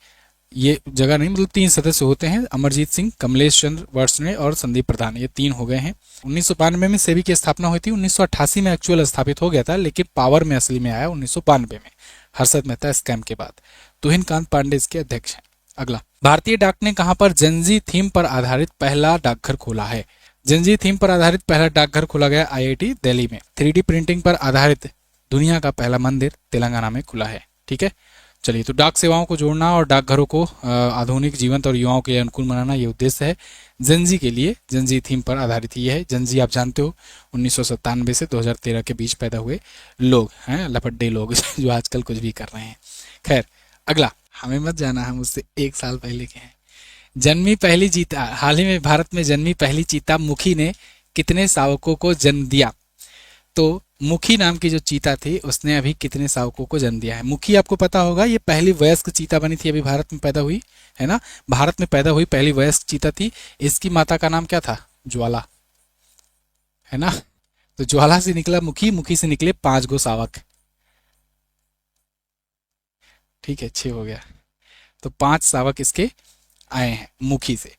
A: ये जगह नहीं मतलब 3 सदस्य होते हैं, अमरजीत सिंह, कमलेश चंद्र वार्ष्णेय और संदीप प्रधान, ये 3 हो गए हैं। 1992 में सेबी की स्थापना हुई थी, 1988 में एक्चुअल स्थापित हो गया था, लेकिन पावर में असली में आया 1992 में, हर्षद मेहता स्कैम के बाद। तुहिन कांत पांडे इसके अध्यक्ष हैं। अगला, भारतीय डाक ने कहां पर जनजी थीम पर आधारित पहला डाकघर खोला है? जनजी थीम पर आधारित पहला डाकघर खोला गया IIT दिल्ली में। 3D प्रिंटिंग पर आधारित दुनिया का पहला मंदिर तेलंगाना में खुला है। ठीक है, चलिए, तो डाक सेवाओं को जोड़ना और डाकघरों को आधुनिक जीवंत और युवाओं के लिए अनुकूल बनाना, ये उद्देश्य है जनजी के लिए। जनजी थीम पर आधारित ये है। जनजी आप जानते हो 1997 से 2013 के बीच पैदा हुए लोग हैं, लपड्डे लोग जो आजकल कुछ भी कर रहे हैं। खैर, अगला, हमें मत जाना, हम उससे 1 साल पहले के हैं। जन्मी पहली चीता, हाल ही में भारत में जन्मी पहली चीता मुखी ने कितने शावकों को जन्म दिया? तो मुखी नाम की जो चीता थी उसने अभी कितने शावकों को जन्म दिया है? मुखी आपको पता होगा, ये पहली वयस्क चीता बनी थी, अभी भारत में पैदा हुई है ना, भारत में पैदा हुई पहली वयस्क चीता थी। इसकी माता का नाम क्या था? ज्वाला, है ना। तो ज्वाला से निकला मुखी, मुखी से निकले 5 गो शावक। ठीक है, 6 हो गया। तो 5 शावक इसके आए हैं मुखी से।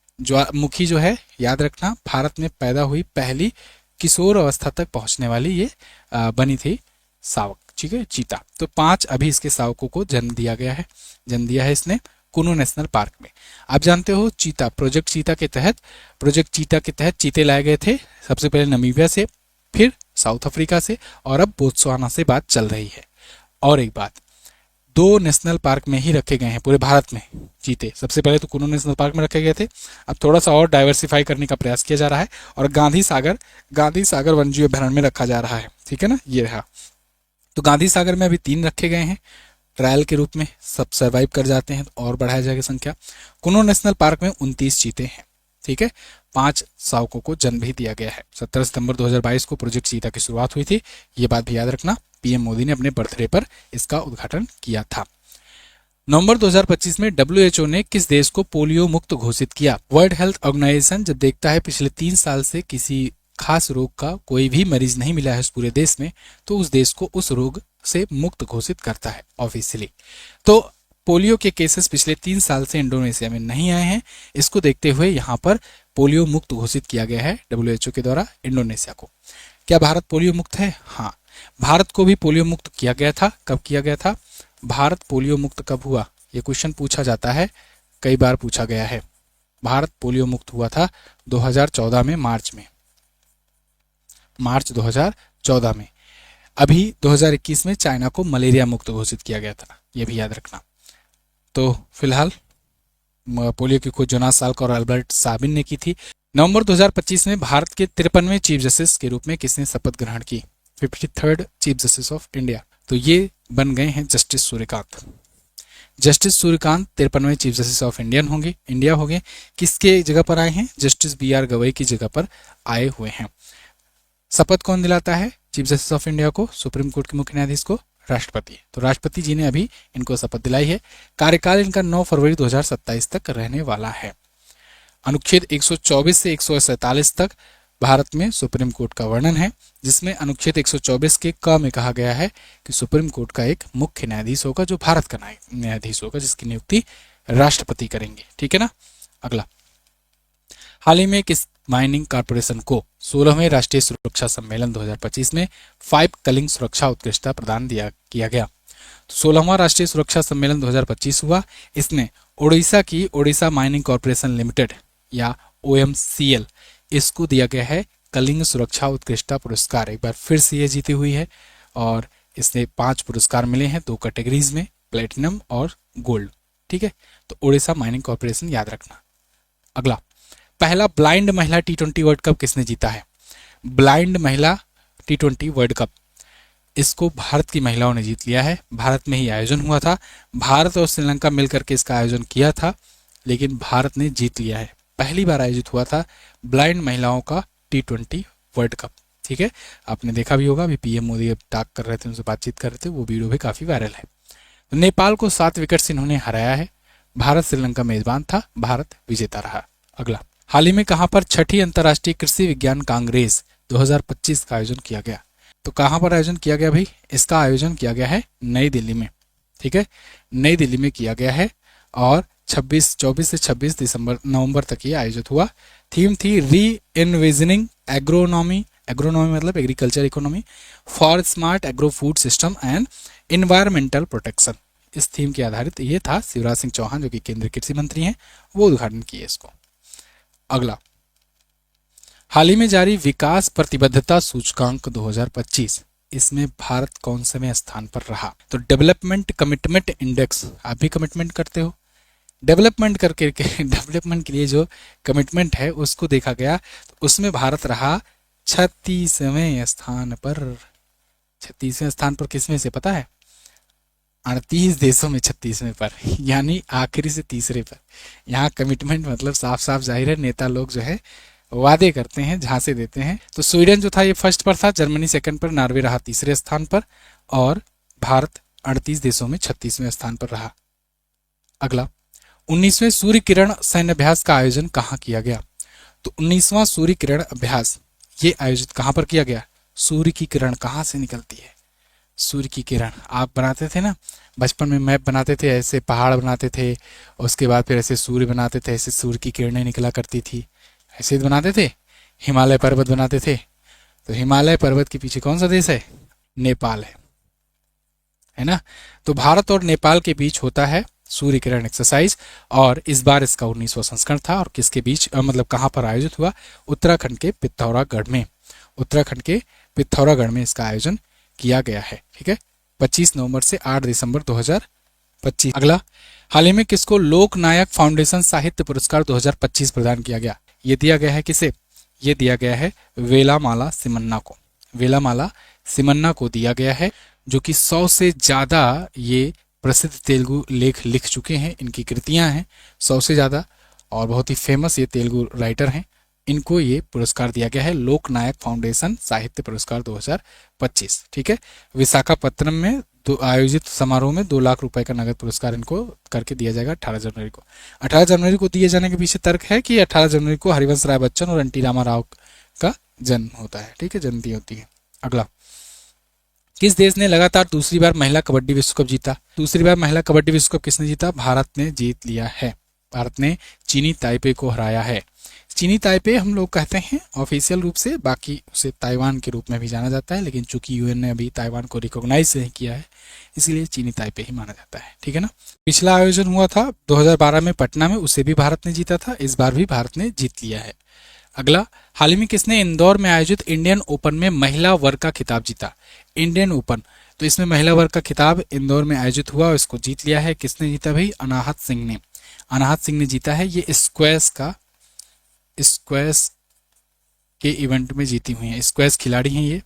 A: मुखी जो है, याद रखना, भारत में पैदा हुई पहली किशोर अवस्था तक पहुंचने वाली ये बनी थी शावक। ठीक है, चीता। तो 5 अभी इसके शावकों को जन्म दिया गया है, जन्म दिया है इसने कुनू नेशनल पार्क में। आप जानते हो चीता, प्रोजेक्ट चीता के तहत चीते लाए गए थे, सबसे पहले नमीबिया से, फिर साउथ अफ्रीका से, और अब बोत्सवाना से बात चल रही है। और एक बात, 2 नेशनल पार्क में ही रखे गए हैं पूरे भारत में चीते। सबसे पहले तो कुनू नेशनल पार्क में रखे गए थे, अब थोड़ा सा और डाइवर्सिफाई करने का प्रयास किया जा रहा है और गांधी सागर वन्यजीव अभ्यारण्य में रखा जा रहा है। ठीक है ना, ये रहा। तो गांधी सागर में अभी 3 रखे गए हैं ट्रायल के रूप में, सब सर्वाइव कर जाते हैं तो और बढ़ाया जाएगा संख्या। कुनू नेशनल पार्क में 29 चीते हैं। ठीक है, 5 शावकों को जन्म भी दिया गया है। 17 सितंबर 2022 को प्रोजेक्ट चीता की शुरुआत हुई थी, ये बात भी याद रखना। पीएम मोदी ने अपने बर्थडे पर इसका उद्घाटन किया था। नवंबर 2025 में WHO ने किस देश को पोलियो मुक्त घोषित किया? वर्ल्ड हेल्थ ऑर्गेनाइजेशन जब देखता है पिछले 3 साल से किसी खास रोग का कोई भी मरीज नहीं मिला है उस पूरे देश में, तो उस देश को उस रोग से मुक्त घोषित करता है ऑफिशियली। तो पोलियो के केसेस पिछले 3 साल से इंडोनेशिया में नहीं आए हैं, इसको देखते हुए यहाँ पर पोलियो मुक्त घोषित किया गया है WHO के द्वारा इंडोनेशिया को। क्या भारत पोलियो मुक्त है? हाँ, भारत को भी पोलियो मुक्त किया गया था। कब किया गया था? भारत पोलियो मुक्त कब हुआ? ये क्वेश्चन पूछा जाता है, कई बार पूछा गया है। भारत पोलियो मुक्त हुआ था 2014 में, मार्च 2014 में। अभी 2021 में चाइना को मलेरिया मुक्त घोषित किया गया था, ये भी याद रखना। तो फिलहाल पोलियो की खोज जोनास साल्क और अल्बर्ट साबिन ने की थी। नवंबर 2025 में भारत के 53वें चीफ जस्टिस के रूप में किसने शपथ ग्रहण की? 53rd chief justice of India. तो ये बन गए हैं जस्टिस सूर्यकांत। जस्टिस सूर्यकांत 53वें चीफ जस्टिस ऑफ इंडिया हो गए। किसके जगह पर आए हैं? जस्टिस BR गवई की जगह पर आए हुए हैं। शपथ कौन दिलाता है चीफ जस्टिस ऑफ इंडिया को? सुप्रीम कोर्ट के मुख्य न्यायाधीश को राष्ट्रपति। तो राष्ट्रपति जी ने अभी इनको शपथ दिलाई है। कार्यकाल इनका 9 फरवरी 2027 तक रहने वाला है। अनुच्छेद 124 से 147 तक भारत में सुप्रीम कोर्ट का वर्णन है, जिसमें अनुच्छेद 124 के क में कहा गया है कि सुप्रीम कोर्ट का एक मुख्य न्यायाधीश होगा जो भारत का न्यायाधीश होगा, जिसकी नियुक्ति राष्ट्रपति करेंगे। ठीक है ना। अगला, हाल ही में किस माइनिंग कॉर्पोरेशन को 16वें राष्ट्रीय सुरक्षा सम्मेलन 2025 में 5 कलिंग सुरक्षा उत्कृष्टता प्रदान किया गया? तो 16वां राष्ट्रीय सुरक्षा सम्मेलन 2025 हुआ। इसमें ओडिशा की ओडिशा माइनिंग कॉर्पोरेशन लिमिटेड या OMCL, इसको दिया गया है कलिंग सुरक्षा उत्कृष्टता पुरस्कार। एक बार फिर से ये जीती हुई है और इसने 5 पुरस्कार मिले हैं 2 कैटेगरीज में, प्लेटिनम और गोल्ड। ठीक है, तो ओडिशा माइनिंग कॉर्पोरेशन याद रखना। अगला, पहला ब्लाइंड महिला T20 वर्ल्ड कप किसने जीता है? ब्लाइंड महिला T20 वर्ल्ड कप, इसको भारत की महिलाओं ने जीत लिया है। भारत में ही आयोजन हुआ था, भारत और श्रीलंका मिलकर के इसका आयोजन किया था, लेकिन भारत ने जीत लिया है। पहली बार आयोजित हुआ था ब्लाइंड महिलाओं का T20 वर्ल्ड कप। ठीक है, आपने देखा भी होगा, अभी पीएम मोदी टॉक कर रहे थे, उनसे बातचीत कर रहे थे, वो वीडियो भी काफी वायरल है। तो नेपाल को 7 विकेट से इन्होंने हराया है। भारत श्रीलंका मेजबान था, भारत विजेता रहा। अगला, हाल ही में कहां पर 6ठी अंतर्राष्ट्रीय कृषि विज्ञान कांग्रेस 2025 का आयोजन किया गया? तो कहां पर आयोजन किया गया भाई? इसका आयोजन किया गया है नई दिल्ली में। ठीक है, नई दिल्ली में किया गया है और 24 से 26 नवंबर तक ये आयोजित हुआ। थीम थी री इन्विजनिंग एग्रोनॉमी, एग्रोनॉमी मतलब agriculture economy for smart agro food system and environmental protection. इस थीम के आधारित ये था। शिवराज सिंह चौहान जो कि केंद्रीय कृषि मंत्री हैं वो उद्घाटन किए इसको। अगला, हाल ही में जारी विकास प्रतिबद्धता सूचकांक 2025, इसमें भारत कौन से में स्थान पर रहा? तो डेवलपमेंट कमिटमेंट इंडेक्स, आप भी कमिटमेंट करते हो, डेवलपमेंट करके डेवलपमेंट के लिए जो कमिटमेंट है उसको देखा गया तो उसमें भारत रहा 36वें स्थान पर। 36वें स्थान पर किसमें से पता है? 38 देशों में 36वें पर, यानी आखिरी से तीसरे पर। यहाँ कमिटमेंट मतलब साफ साफ जाहिर है नेता लोग जो है वादे करते हैं, झांसे देते हैं। तो स्वीडन जो था ये फर्स्ट पर था, जर्मनी सेकंड पर, नॉर्वे रहा तीसरे स्थान पर और भारत 38 देशों में 36वें स्थान पर रहा। अगला, 19वें सूर्य किरण सैन्य अभ्यास का आयोजन कहाँ किया गया? तो 19वां सूर्य किरण अभ्यास ये आयोजित कहाँ पर किया गया? सूर्य की किरण कहाँ से निकलती है? सूर्य की किरण आप बनाते थे ना बचपन में, मैप बनाते थे, ऐसे पहाड़ बनाते थे, उसके बाद फिर ऐसे सूर्य बनाते थे, ऐसे सूर्य की किरणें निकला करती थी, ऐसे बनाते थे। हिमालय पर्वत बनाते थे, तो हिमालय पर्वत के पीछे कौन सा देश है? नेपाल है ना। तो भारत और नेपाल के बीच होता है सूर्य किरण एक्सरसाइज और इस बार इसका 19वां संस्करण था। और किसके बीच मतलब कहाँ पर आयोजित हुआ? उत्तराखंड के पिथौरागढ़ में। उत्तराखंड के पिथौरागढ़ में इसका आयोजन किया गया है। ठीक है, 25 नवंबर से 8 दिसंबर 2025। अगला, हाल ही में किसको लोकनायक फाउंडेशन साहित्य पुरस्कार 2025 प्रदान किया गया? ये दिया गया है किसे? ये दिया गया है वेलामाला सिमन्ना को। वेलामाला सिमन्ना को दिया गया है, जो कि 100 से ज्यादा ये प्रसिद्ध तेलुगु लेख लिख चुके हैं, इनकी कृतियां हैं 100 से ज्यादा और बहुत ही फेमस ये तेलुगु राइटर हैं। इनको ये पुरस्कार दिया गया है लोकनायक फाउंडेशन साहित्य पुरस्कार 2025। ठीक है, विशाखापत्तनम में आयोजित समारोह में 2 लाख रुपए का नगद पुरस्कार इनको करके दिया जाएगा 18 जनवरी को। 18 जनवरी को दिए जाने के पीछे तर्क है कि 18 जनवरी को हरिवंश राय बच्चन और एनटी रामा राव का जन्म होता है। ठीक है, जयंती होती है। अगला, किस देश ने लगातार दूसरी बार महिला कबड्डी विश्व कप जीता? दूसरी बार महिला कबड्डी विश्व कप किसने जीता? भारत ने जीत लिया है। भारत ने चीनी ताइपे को हराया है। चीनी ताइपे हम लोग कहते हैं ऑफिशियल रूप से, बाकी उसे ताइवान के रूप में भी जाना जाता है, लेकिन चूंकि यूएन ने अभी ताइवान को रिकॉग्नाइज नहीं किया है इसलिए चीनी ताइपे ही माना जाता है। ठीक है ना। पिछला आयोजन हुआ था 2012 में पटना में, उसे भी भारत ने जीता था, इस बार भी भारत ने जीत लिया है। अगला, हाल ही में किसने इंदौर में आयोजित इंडियन ओपन में महिला वर्ग का खिताब जीता? इंडियन ओपन, तो इसमें महिला वर्ग का खिताब इंदौर में आयोजित हुआ और इसको जीत लिया है। किसने जीता भाई? अनाहत सिंह ने। अनाहत सिंह ने जीता है। ये स्क्वैश के इवेंट में जीती हुई हैं। स्क्वैश खिलाड़ी हैं ये,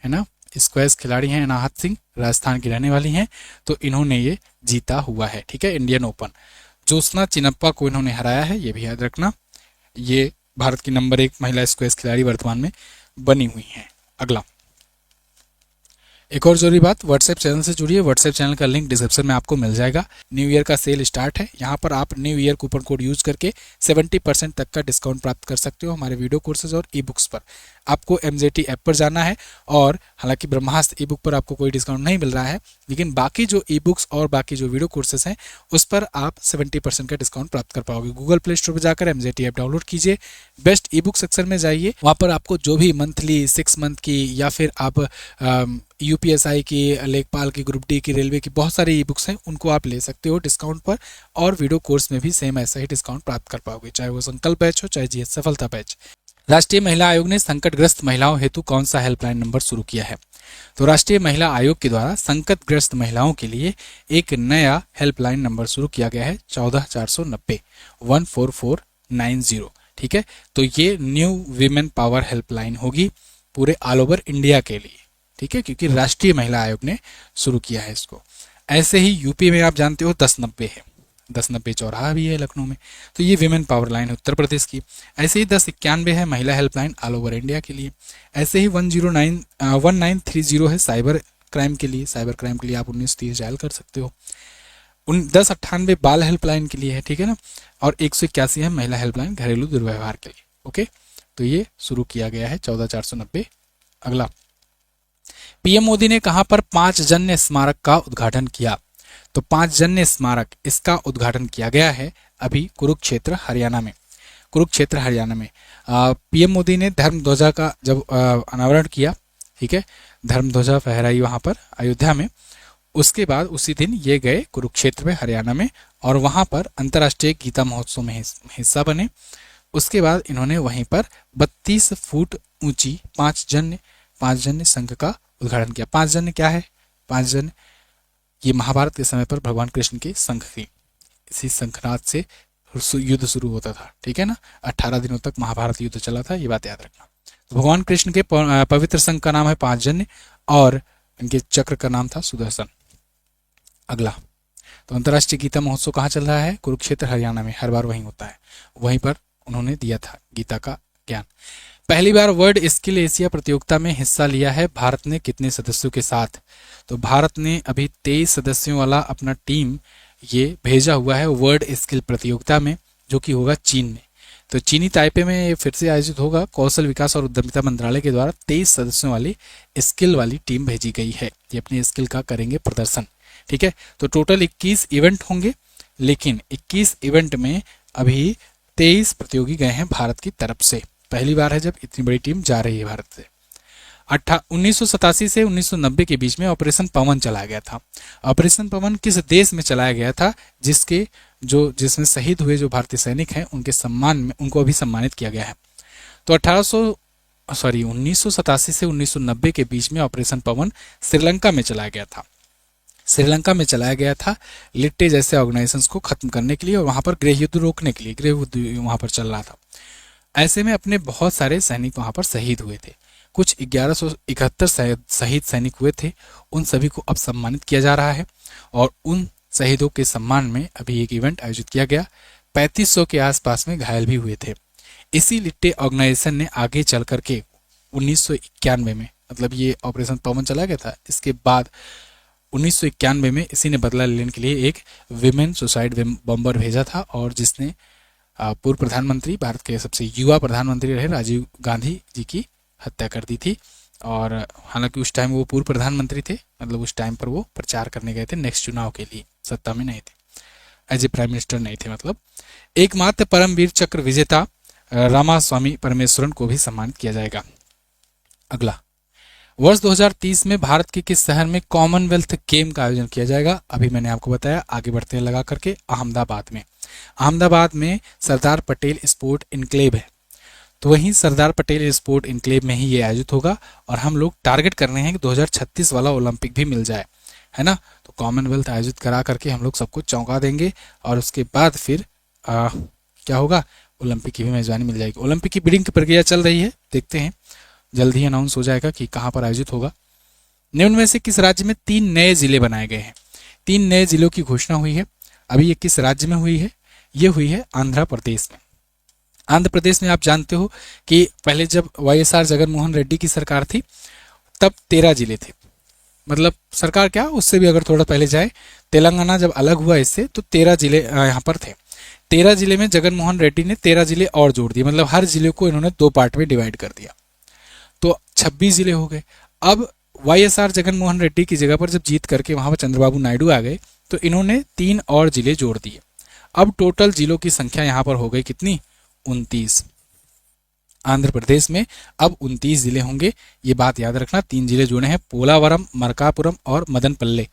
A: है ना, स्क्वैश खिलाड़ी हैं अनाहत सिंह, राजस्थान की रहने वाली हैं, तो इन्होंने ये जीता हुआ है। ठीक है, इंडियन ओपन। ज्योत्सना चिनप्पा को इन्होंने हराया है, ये भी याद रखना। ये भारत की नंबर 1 महिला स्क्वैश खिलाड़ी वर्तमान में बनी हुई हैं। अगला, एक और जरूरी बात, व्हाट्सएप चैनल से जुड़िए। व्हाट्सएप चैनल का लिंक डिस्क्रिप्शन में आपको मिल जाएगा। न्यू ईयर का सेल स्टार्ट है, यहाँ पर आप new year coupon code use करके 70% तक का डिस्काउंट प्राप्त कर सकते हो हमारे वीडियो कोर्सेज और ई बुक्स पर। आपको MZT ऐप पर जाना है और हालांकि ब्रह्मास्त्र ई बुक पर आपको कोई डिस्काउंट नहीं मिल रहा है, लेकिन बाकी जो ई बुक्स और बाकी जो वीडियो कोर्सेज हैं उस पर आप 70% का डिस्काउंट प्राप्त कर पाओगे। गूगल प्ले स्टोर पर जाकर MZT ऐप डाउनलोड कीजिए, बेस्ट ई बुक सेक्शन में जाइए, वहाँ पर आपको जो भी मंथली 6 मंथ की या फिर आप UPSI की, लेखपाल की, ग्रुप डी की, रेलवे की बहुत सारी ई बुक्स हैं, उनको आप ले सकते हो डिस्काउंट पर। और वीडियो कोर्स में भी सेम ऐसा ही डिस्काउंट प्राप्त कर पाओगे, चाहे वो संकल्प बैच हो चाहे GS सफलता बैच। राष्ट्रीय महिला आयोग ने संकटग्रस्त महिलाओं हेतु कौन सा हेल्पलाइन नंबर शुरू किया है? तो राष्ट्रीय महिला आयोग के द्वारा संकटग्रस्त महिलाओं के लिए एक नया हेल्पलाइन नंबर शुरू किया गया है 14490 14490। ठीक है, तो ये न्यू वीमेन पावर हेल्पलाइन होगी पूरे ऑल ओवर इंडिया के लिए। ठीक है, क्योंकि राष्ट्रीय महिला आयोग ने शुरू किया है इसको। ऐसे ही यूपी में आप जानते हो 1090 है, 1090 चौराहा भी है लखनऊ में, तो ये विमेन पावर लाइन है उत्तर प्रदेश की। ऐसे ही 1091 है महिला हेल्पलाइन ऑल ओवर इंडिया के लिए। ऐसे ही 1930 है साइबर क्राइम के लिए। साइबर क्राइम के लिए आप 1930 डायल कर सकते हो। 1098 बाल हेल्पलाइन के लिए है। ठीक है ना, और 181 है महिला हेल्पलाइन घरेलू दुर्व्यवहार के लिए। ओके, तो ये शुरू किया गया है 14490। अगला, PM मोदी ने कहां पर 5 जन्य स्मारक का उद्घाटन किया? तो पांचजन्य स्मारक इसका उद्घाटन किया गया है अभी कुरुक्षेत्र हरियाणा में। कुरुक्षेत्र हरियाणा में पीएम मोदी ने धर्म ध्वजा का जब अनावरण किया, ठीक है, धर्म ध्वजा फहराई वहां पर अयोध्या में, उसके बाद उसी दिन ये गए कुरुक्षेत्र में हरियाणा में और वहां पर अंतर्राष्ट्रीय गीता महोत्सव में हिस्सा बने। उसके बाद इन्होंने वहीं पर 32 फुट ऊंची पांचजन्य संघ का उद्घाटन किया। पांचजन्य क्या है? पांचजन्य ये महाभारत के समय पर भगवान कृष्ण की संघ थी, इसी शंखनाद से युद्ध शुरू होता था, ठीक है ना। 18 दिनों तक महाभारत युद्ध चला था, ये बात याद रखना। तो भगवान कृष्ण के पवित्र संघ का नाम है पांचजन्य और इनके चक्र का नाम था सुदर्शन। अगला, तो अंतर्राष्ट्रीय गीता महोत्सव कहाँ चल रहा है? कुरुक्षेत्र हरियाणा में, हर बार वहीं होता है, वहीं पर उन्होंने दिया था गीता का ज्ञान। पहली बार वर्ल्ड स्किल एशिया प्रतियोगिता में हिस्सा लिया है भारत ने कितने सदस्यों के साथ? तो भारत ने अभी 23 सदस्यों वाला अपना टीम ये भेजा हुआ है वर्ल्ड स्किल प्रतियोगिता में, जो कि होगा चीन में। तो चीनी ताइपे में ये फिर से आयोजित होगा। कौशल विकास और उद्यमिता मंत्रालय के द्वारा 23 सदस्यों वाली स्किल वाली टीम भेजी गई है, ये अपनी स्किल का करेंगे प्रदर्शन, ठीक है। तो टोटल 21 इवेंट होंगे, लेकिन 21 इवेंट में अभी 23 प्रतियोगी गए हैं भारत की तरफ से। पहली बार है जब इतनी बड़ी टीम जा रही है भारत से। 1987 से 1990 के बीच में ऑपरेशन पवन चलाया गया था। ऑपरेशन पवन किस देश में चलाया गया था जिसमें शहीद हुए जो भारतीय सैनिक हैं उनके सम्मान में उनको अभी सम्मानित किया गया है? तो 1987 से 1990 के बीच में ऑपरेशन पवन श्रीलंका में चलाया गया था। श्रीलंका में चलाया गया था लिट्टे जैसे ऑर्गेनाइजेशंस को खत्म करने के लिए और वहां पर गृह युद्ध रोकने के लिए, गृह युद्ध वहां पर चल रहा था। ऐसे में अपने बहुत सारे सैनिक वहां पर शहीद हुए थे। कुछ 1171 शहीद सैनिक हुए थे, उन सभी को अब सम्मानित किया जा रहा है और उन शहीदों के सम्मान में अभी एक इवेंट आयोजित किया गया। 3500 के आसपास में घायल भी हुए थे। इसी लिट्टे ऑर्गेनाइजेशन ने आगे चल करके 1991 में, मतलब ये ऑपरेशन पवन चला गया था, इसके बाद 1991 में इसी ने बदला लेने के लिए एक विमेन सुसाइड बॉम्बर भेजा था और जिसने पूर्व प्रधानमंत्री, भारत के सबसे युवा प्रधानमंत्री रहे राजीव गांधी जी की हत्या कर दी थी। और हालांकि उस टाइम वो पूर्व प्रधानमंत्री थे, मतलब उस टाइम पर वो प्रचार करने गए थे नेक्स्ट चुनाव के लिए, सत्ता में नहीं थे, एज ए प्राइम मिनिस्टर नहीं थे। मतलब एकमात्र परमवीर चक्र विजेता रामास्वामी परमेश्वरन को भी सम्मानित किया जाएगा। अगला, वर्ष 2030 में भारत के किस शहर में कॉमनवेल्थ गेम का आयोजन किया जाएगा? अभी मैंने आपको बताया, आगे बढ़ते हैं लगा करके, अहमदाबाद में। अहमदाबाद में सरदार पटेल स्पोर्ट इनक्लेव है, तो वहीं सरदार पटेल स्पोर्ट इनक्लेव में ही ये आयोजित होगा और हम लोग टारगेट कर रहे हैं कि 2036 वाला ओलंपिक भी मिल जाए, है ना। तो कॉमनवेल्थ आयोजित करा करके हम लोग सबको चौंका देंगे और उसके बाद फिर क्या होगा, ओलंपिक की भी मेजबानी मिल जाएगी। ओलंपिक की बिडिंग की प्रक्रिया चल रही है, देखते हैं, जल्द ही अनाउंस हो जाएगा कि कहाँ पर आयोजित होगा। निम्न में से किस राज्य में 3 नए जिले बनाए गए हैं? 3 नए जिलों की घोषणा हुई है। अभी ये किस राज्य में हुई है? ये हुई है आंध्र प्रदेश में। आंध्र प्रदेश में आप जानते हो कि पहले जब वाईएसआर जगनमोहन रेड्डी की सरकार थी तब 13 जिले थे, मतलब सरकार क्या, उससे भी अगर थोड़ा पहले जाए, तेलंगाना जब अलग हुआ इससे तो 13 जिले यहाँ पर थे। 13 जिले में जगनमोहन रेड्डी ने 13 जिले और जोड़ दिए, मतलब हर जिले को इन्होंने 2 पार्ट में डिवाइड कर दिया, तो 26 जिले हो गए। अब वाईएसआर जगनमोहन रेड्डी की जगह पर जब जीत करके वहां पर चंद्रबाबू नायडू आ गए तो इन्होंने 3 और जिले जोड़ दिए। अब टोटल जिलों की संख्या यहां पर हो गई कितनी? 29। आंध्र प्रदेश में अब 29 जिले होंगे, ये बात याद रखना। 3 जिले जुड़े हैं, पोलावरम, मरकापुरम और मदनपल्ले,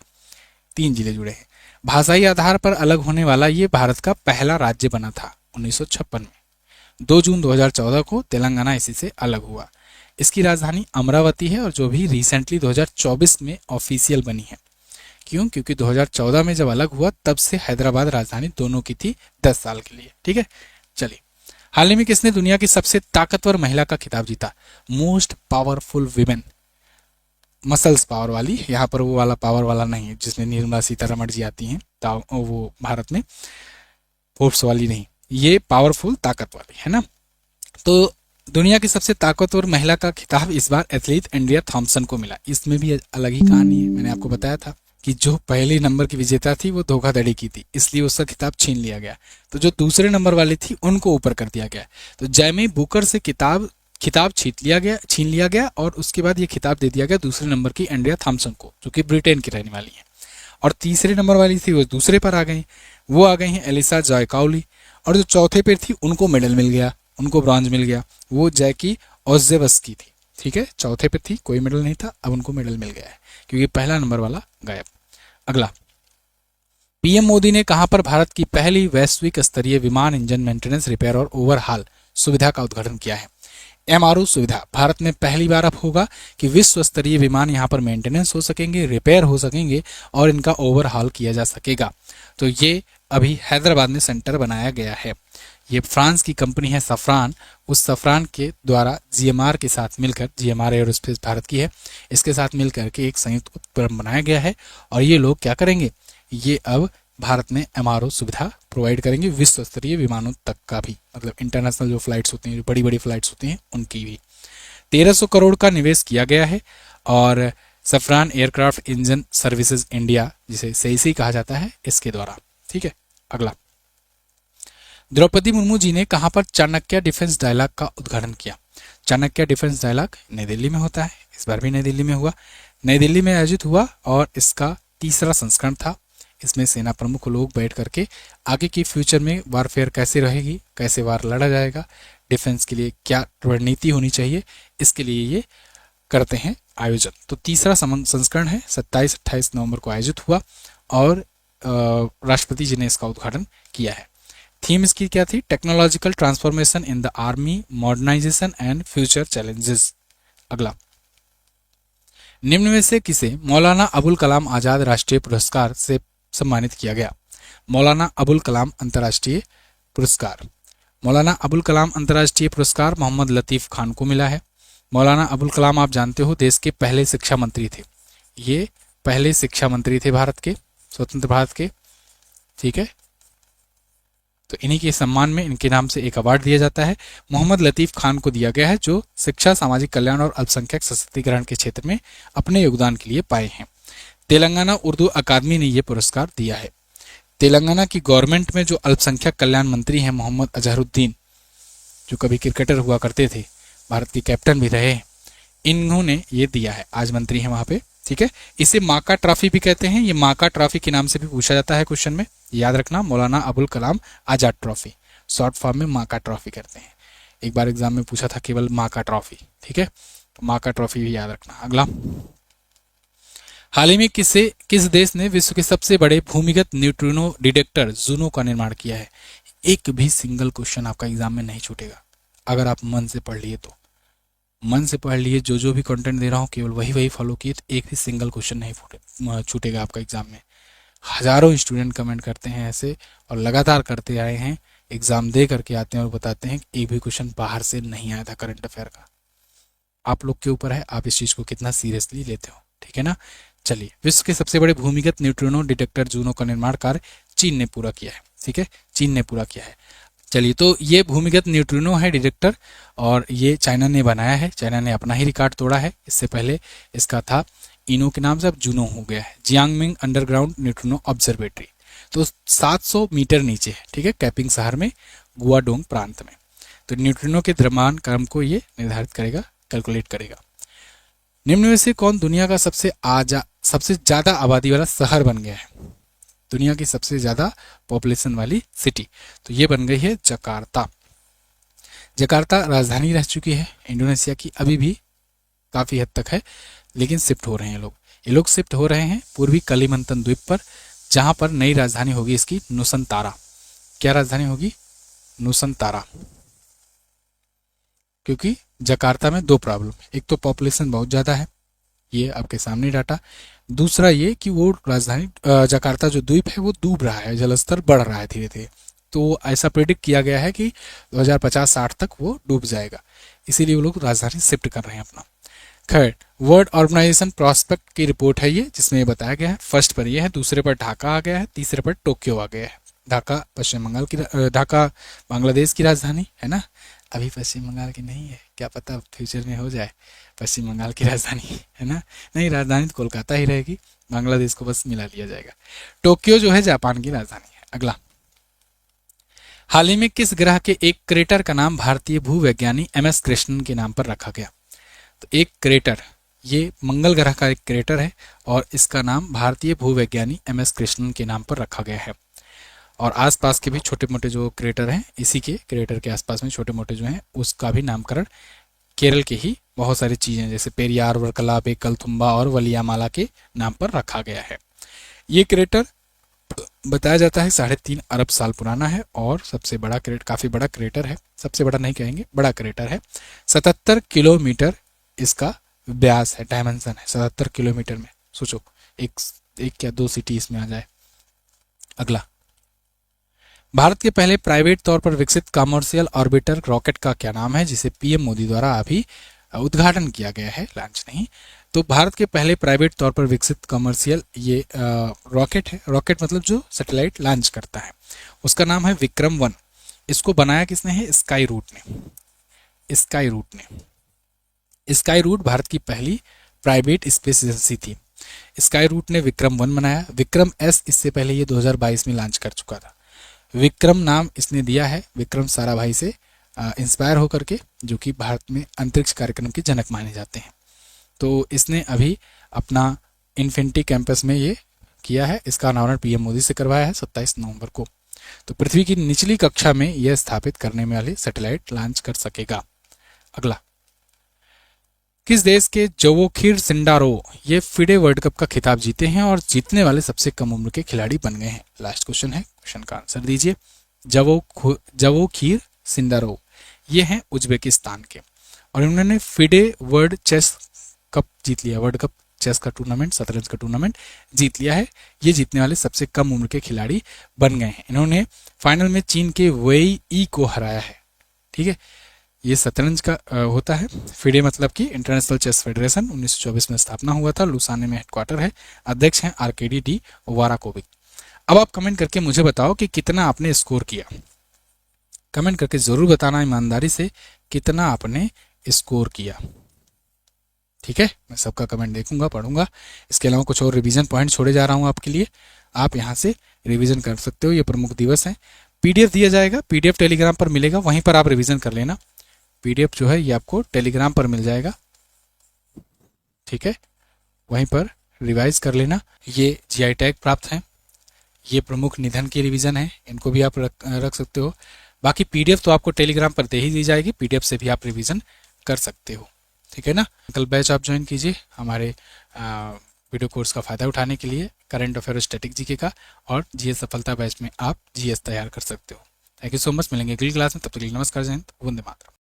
A: 3 जिले जुड़े हैं। भाषाई आधार पर अलग होने वाला ये भारत का पहला राज्य बना था 1956 में। 2 जून 2014 को तेलंगाना इसी से अलग हुआ। इसकी राजधानी अमरावती है और जो भी रिसेंटली 2024 में ऑफिशियल बनी है। क्यों? क्योंकि 2014 में जब अलग हुआ तब से हैदराबाद राजधानी दोनों की थी 10 साल के लिए, ठीक है। चलिए, हाल ही में किसने दुनिया की सबसे ताकतवर महिला का खिताब जीता? Most powerful women, muscles power वाली, यहाँ पर वो वाला पावर वाला नहीं है जिसमें निर्मला सीतारमण जी आती हैं वो भारत में, फोर्स वाली नहीं, ये पावरफुल ताकत वाली है ना। तो दुनिया की सबसे ताकतवर महिला का खिताब इस बार एथलीट एंड्रिया थॉम्पसन को मिला। इसमें भी अलग ही कहानी है, मैंने आपको बताया था कि जो पहले नंबर की विजेता थी वो धोखाधड़ी की थी, इसलिए उसका खिताब छीन लिया गया। तो जो दूसरे नंबर वाली थी उनको ऊपर कर दिया गया। तो जैमी बुकर से खिताब छीन लिया गया और उसके बाद ये खिताब दे दिया गया दूसरे नंबर की एंड्रिया थॉम्पसन को, जो कि ब्रिटेन की रहने वाली है। और तीसरे नंबर वाली थी वो दूसरे पर आ गई, वो आ गई हैं एलिसा जायकाउली। और जो चौथे पर थी उनको मेडल मिल गया, उनको ब्रॉन्ज मिल गया, वो जैकी ओजेवस्की थी। ठीक है, चौथे पे थी, कोई मेडल नहीं था, अब उनको मेडल मिल गया है क्योंकि पहला नंबर वाला गायब। अगला, पीएम मोदी ने कहां पर भारत की पहली वैश्विक स्तरीय विमान इंजन मेंटेनेंस, रिपेयर और ओवरहाल सुविधा का उद्घाटन किया है। एमआरओ सुविधा भारत में पहली बार अब होगा कि विश्व स्तरीय विमान यहां पर मेंटेनेंस हो सकेंगे, रिपेयर हो सकेंगे और इनका ओवरहाल किया जा सकेगा। तो ये अभी हैदराबाद में सेंटर बनाया गया है। ये फ्रांस की कंपनी है सफरान, उस सफरान के द्वारा जीएमआर के साथ मिलकर, जीएमआर एरोस्पेस भारत की है, इसके साथ मिलकर के एक संयुक्त उपक्रम बनाया गया है। और ये लोग क्या करेंगे, ये अब भारत में एमआरओ सुविधा प्रोवाइड करेंगे विश्व स्तरीय विमानों तक का भी, मतलब इंटरनेशनल जो फ्लाइट्स होती हैं, जो बड़ी बड़ी फ्लाइट्स होती हैं उनकी भी। 1300 करोड़ का निवेश किया गया है। और सफरान एयरक्राफ्ट इंजन सर्विसेज इंडिया, जिसे सेसी कहा जाता है, इसके द्वारा। ठीक है, अगला, द्रौपदी मुर्मू जी ने कहां पर चाणक्य डिफेंस डायलॉग का उद्घाटन किया। चाणक्य डिफेंस डायलॉग नई दिल्ली में होता है, इस बार भी नई दिल्ली में हुआ, नई दिल्ली में आयोजित हुआ और इसका तीसरा संस्करण था। इसमें सेना प्रमुख लोग बैठ करके आगे की फ्यूचर में वारफेयर कैसे रहेगी, कैसे वार लड़ा जाएगा, डिफेंस के लिए क्या रणनीति होनी चाहिए, इसके लिए ये करते हैं आयोजन। तो तीसरा संस्करण है, 27-28 नवंबर को आयोजित हुआ और राष्ट्रपति जी ने इसका उद्घाटन किया है। थीम इसकी क्या थी, technological transformation in the army, modernisation and future challenges. अगला, निम्न में से किसे मौलाना अबुल कलाम आजाद राष्ट्रीय पुरस्कार से सम्मानित किया गया। मौलाना अबुल कलाम अंतर्राष्ट्रीय पुरस्कार, मौलाना अबुल कलाम अंतर्राष्ट्रीय पुरस्कार मोहम्मद लतीफ खान को मिला है। मौलाना अबुल कलाम आप जानते हो देश के पहले शिक्षा मंत्री थे, ये पहले शिक्षा मंत्री थे भारत के, स्वतंत्र भारत के। ठीक है, तो इन्हीं के सम्मान में इनके नाम से एक अवार्ड दिया जाता है। मोहम्मद लतीफ खान को दिया गया है, जो शिक्षा, सामाजिक कल्याण और अल्पसंख्यक सशक्तिकरण के क्षेत्र में अपने योगदान के लिए पाए हैं। तेलंगाना उर्दू अकादमी ने यह पुरस्कार दिया है। तेलंगाना की गवर्नमेंट में जो अल्पसंख्यक कल्याण मंत्री हैं मोहम्मद अजहरुद्दीन, जो कभी क्रिकेटर हुआ करते थे, भारत के कैप्टन भी रहे, इन्होंने ये दिया है, आज मंत्री हैं वहां पे। ठीक है, इसे माका ट्रॉफी भी कहते हैं, ये माका ट्रॉफी के नाम से भी पूछा जाता है क्वेश्चन में, याद रखना, Maulana Abul Kalam Azad trophy, short form में माका ट्रॉफी करते हैं। एक बार एग्जाम में पूछा था केवल माका ट्रॉफी। ठीक है, तो माका ट्रॉफी भी याद रखना। अगला, हाल ही में किस देश ने विश्व के सबसे बड़े भूमिगत न्यूट्रिनो डिटेक्टर जूनो का निर्माण किया है। एक भी सिंगल क्वेश्चन आपका एग्जाम में नहीं छूटेगा अगर आप मन से पढ़ लिए तो, मन से पढ़ लिए, जो भी कंटेंट दे रहा हूँ केवल वही फॉलो किए तो एक भी सिंगल क्वेश्चन नहीं छूटेगा आपका एग्जाम में। हजारों स्टूडेंट कमेंट करते हैं ऐसे और लगातार करते आए हैं, एग्जाम दे करके आते हैं और बताते हैं कि एक भी क्वेश्चन बाहर से नहीं आया था करंट अफेयर का। आप लोग के ऊपर है, आप इस चीज को कितना सीरियसली लेते हो। ठीक है ना, चलिए, विश्व के सबसे बड़े भूमिगत न्यूट्रिनो डिटेक्टर जूनो का निर्माण कार्य चीन ने पूरा किया है। ठीक है, चीन ने पूरा किया है। चलिए, तो ये भूमिगत न्यूट्रिनो है डिटेक्टर और ये चाइना ने बनाया है, चाइना ने अपना ही रिकॉर्ड तोड़ा है। इससे पहले इसका था इनो के नाम से, अब जूनो हो गया है, जियांगमिंग अंडरग्राउंड न्यूट्रिनो ऑब्जर्वेटरी। तो 700 मीटर नीचे है। ठीक है, कैपिंग शहर में, गुआडोंग प्रांत में। तो न्यूट्रिनो के द्रव्यमान क्रम को ये निर्धारित करेगा, कैलकुलेट करेगा। निम्न में से कौन दुनिया का सबसे ज्यादा आबादी वाला शहर बन गया है, दुनिया की सबसे ज्यादा पॉपुलेशन वाली सिटी, तो ये बन गई है जकार्ता। जकार्ता राजधानी रह चुकी है इंडोनेशिया की, अभी भी काफी हद तक है, लेकिन शिफ्ट हो रहे हैं ये लोग शिफ्ट हो रहे हैं पूर्वी कलिमंतन द्वीप पर, जहां पर नई राजधानी होगी इसकी नुसंतारा। क्या राजधानी होगी, नुसंतारा। क्योंकि जकार्ता में दो प्रॉब्लम, एक तो पॉपुलेशन बहुत ज्यादा है, ये आपके सामने डाटा, दूसरा ये कि वो राजधानी जकार्ता जो द्वीप है वो डूब रहा है, जलस्तर बढ़ रहा है धीरे धीरे। तो ऐसा प्रेडिक्ट किया गया है कि 2050-60 तक वो डूब जाएगा, इसीलिए वो लोग राजधानी शिफ्ट कर रहे हैं अपना। खैर, वर्ल्ड ऑर्गेनाइजेशन प्रॉस्पेक्ट की रिपोर्ट है ये, जिसमें ये बताया गया है, फर्स्ट पर ये है, दूसरे पर ढाका आ गया है, तीसरे पर टोक्यो आ गया है। ढाका पश्चिम बंगाल की, ढाका बांग्लादेश की राजधानी है ना, अभी पश्चिम बंगाल की नहीं है, क्या पता फ्यूचर में हो जाए पश्चिम बंगाल की राजधानी, है ना। नहीं, राजधानी तो कोलकाता ही रहेगी, बांग्लादेश को बस मिला लिया जाएगा। टोक्यो जो है जापान की राजधानी है। अगला, हाल ही में किस ग्रह के एक क्रेटर का नाम भारतीय भूवैज्ञानिक MS कृष्णन के नाम पर रखा गया। तो एक क्रेटर ये मंगल ग्रह का एक क्रेटर है और इसका नाम भारतीय भूवैज्ञानी MS कृष्णन के नाम पर रखा गया है। और आसपास के भी छोटे मोटे जो क्रेटर हैं, इसी के क्रेटर के आसपास में छोटे मोटे जो हैं, उसका भी नामकरण केरल के ही बहुत सारी चीजें जैसे पेरियार, वर्कला, बेकल, थुम्बा और वलियामाला के नाम पर रखा गया है। ये क्रेटर बताया जाता है 3.5 अरब साल पुराना है और सबसे बड़ा क्रेटर, काफी बड़ा क्रेटर है, सबसे बड़ा नहीं कहेंगे, बड़ा क्रेटर है। 77 किलोमीटर इसका व्यास है, डायमेंशन है 77 किलोमीटर में। सोचो एक एक या दो सिटी इसमें आ जाए। अगला, भारत के पहले प्राइवेट तौर पर विकसित कमर्शियल ऑर्बिटर रॉकेट का क्या नाम है, जिसे PM मोदी द्वारा अभी उद्घाटन किया गया है, लॉन्च नहीं। तो भारत के पहले प्राइवेट तौर पर विकसित कमर्शियल ये रॉकेट है। रॉकेट मतलब जो सैटेलाइट लॉन्च करता है, उसका नाम है विक्रम 1। इसको बनाया किसने है? स्काई रूट ने। स्काई रूट भारत की पहली प्राइवेट स्पेस एजेंसी थी। स्काई रूट ने विक्रम 1 बनाया। विक्रम S इससे पहले ये 2022 में लॉन्च कर चुका था। विक्रम नाम इसने दिया है विक्रम साराभाई से इंस्पायर होकर के, जो कि भारत में अंतरिक्ष कार्यक्रम के जनक माने जाते हैं। तो इसने अभी अपना इन्फिनिटी कैंपस में ये किया है। इसका अनावरण PM मोदी से करवाया है 27 नवंबर को। तो पृथ्वी की निचली कक्षा में यह स्थापित करने वाले सैटेलाइट लॉन्च कर सकेगा। अगला, किस देश के जोवोखिर सिंडारो ये FIDE वर्ल्ड कप का खिताब जीते हैं और जीतने वाले सबसे कम उम्र के खिलाड़ी बन गए हैं? लास्ट क्वेश्चन है, क्वेश्चन का आंसर दीजिए। जोवोखिर सिंडारो ये हैं उज्बेकिस्तान के और इन्होंने FIDE वर्ल्ड चेस कप जीत लिया। वर्ल्ड कप चेस का टूर्नामेंट, शतरंज का टूर्नामेंट जीत लिया है। ये जीतने वाले सबसे कम उम्र के खिलाड़ी बन गए हैं। इन्होंने फाइनल में चीन के वेई ई को हराया है। ठीक है, ये शतरंज का होता है। FIDE मतलब कि इंटरनेशनल चेस फेडरेशन 1924 में स्थापना हुआ था। लुसाने में हेडक्वार्टर है। अध्यक्ष हैं आर्केडी डी वाराकोविक। अब आप कमेंट करके मुझे बताओ कि कितना आपने स्कोर किया। कमेंट करके जरूर बताना ईमानदारी से कितना आपने स्कोर किया। ठीक है, मैं सबका कमेंट देखूंगा, पढ़ूंगा। इसके अलावा कुछ और रिवीजन पॉइंट छोड़े जा रहा हूं आपके लिए, आप यहां से रिवीजन कर सकते हो। ये प्रमुख दिवस है। PDF दिया जाएगा, PDF टेलीग्राम पर मिलेगा, वहीं पर आप रिवीजन कर लेना। PDF जो है ये आपको टेलीग्राम पर मिल जाएगा। ठीक है, वहीं पर रिवाइज कर लेना। ये GI टैग प्राप्त है। ये प्रमुख निधन की रिवीजन है, इनको भी आप रख सकते हो। बाकी PDF तो आपको टेलीग्राम पर दे ही दी जाएगी, PDF से भी आप रिवीजन कर सकते हो। ठीक है ना। कल बैच आप ज्वाइन कीजिए हमारे वीडियो कोर्स का फायदा उठाने के लिए, करंट अफेयर और स्टैटिक GK का, और GS सफलता बैच में आप GS तैयार कर सकते हो। Thank you so much. मिलेंगे अगली क्लास में, तब तक के लिए नमस्कार, जय हिंद, वंदे मातरम।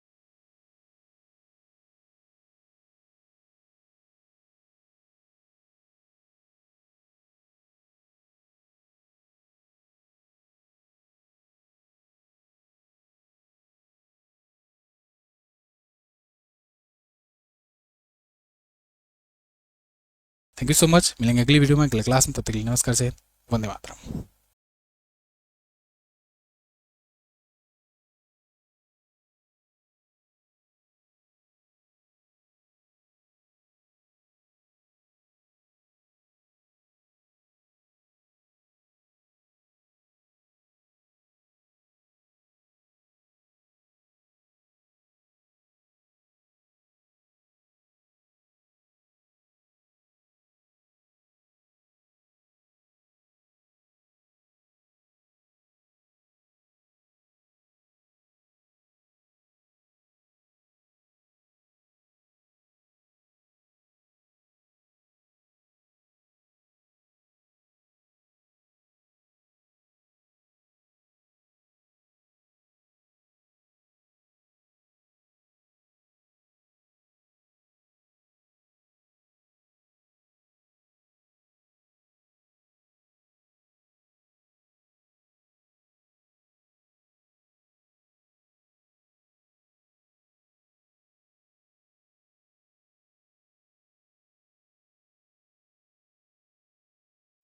A: Thank you so much. मिलेंगे अगली वीडियो में, अगले क्लास में, तब तक के लिए नमस्कार, जय हिंद, वंदे मातरम।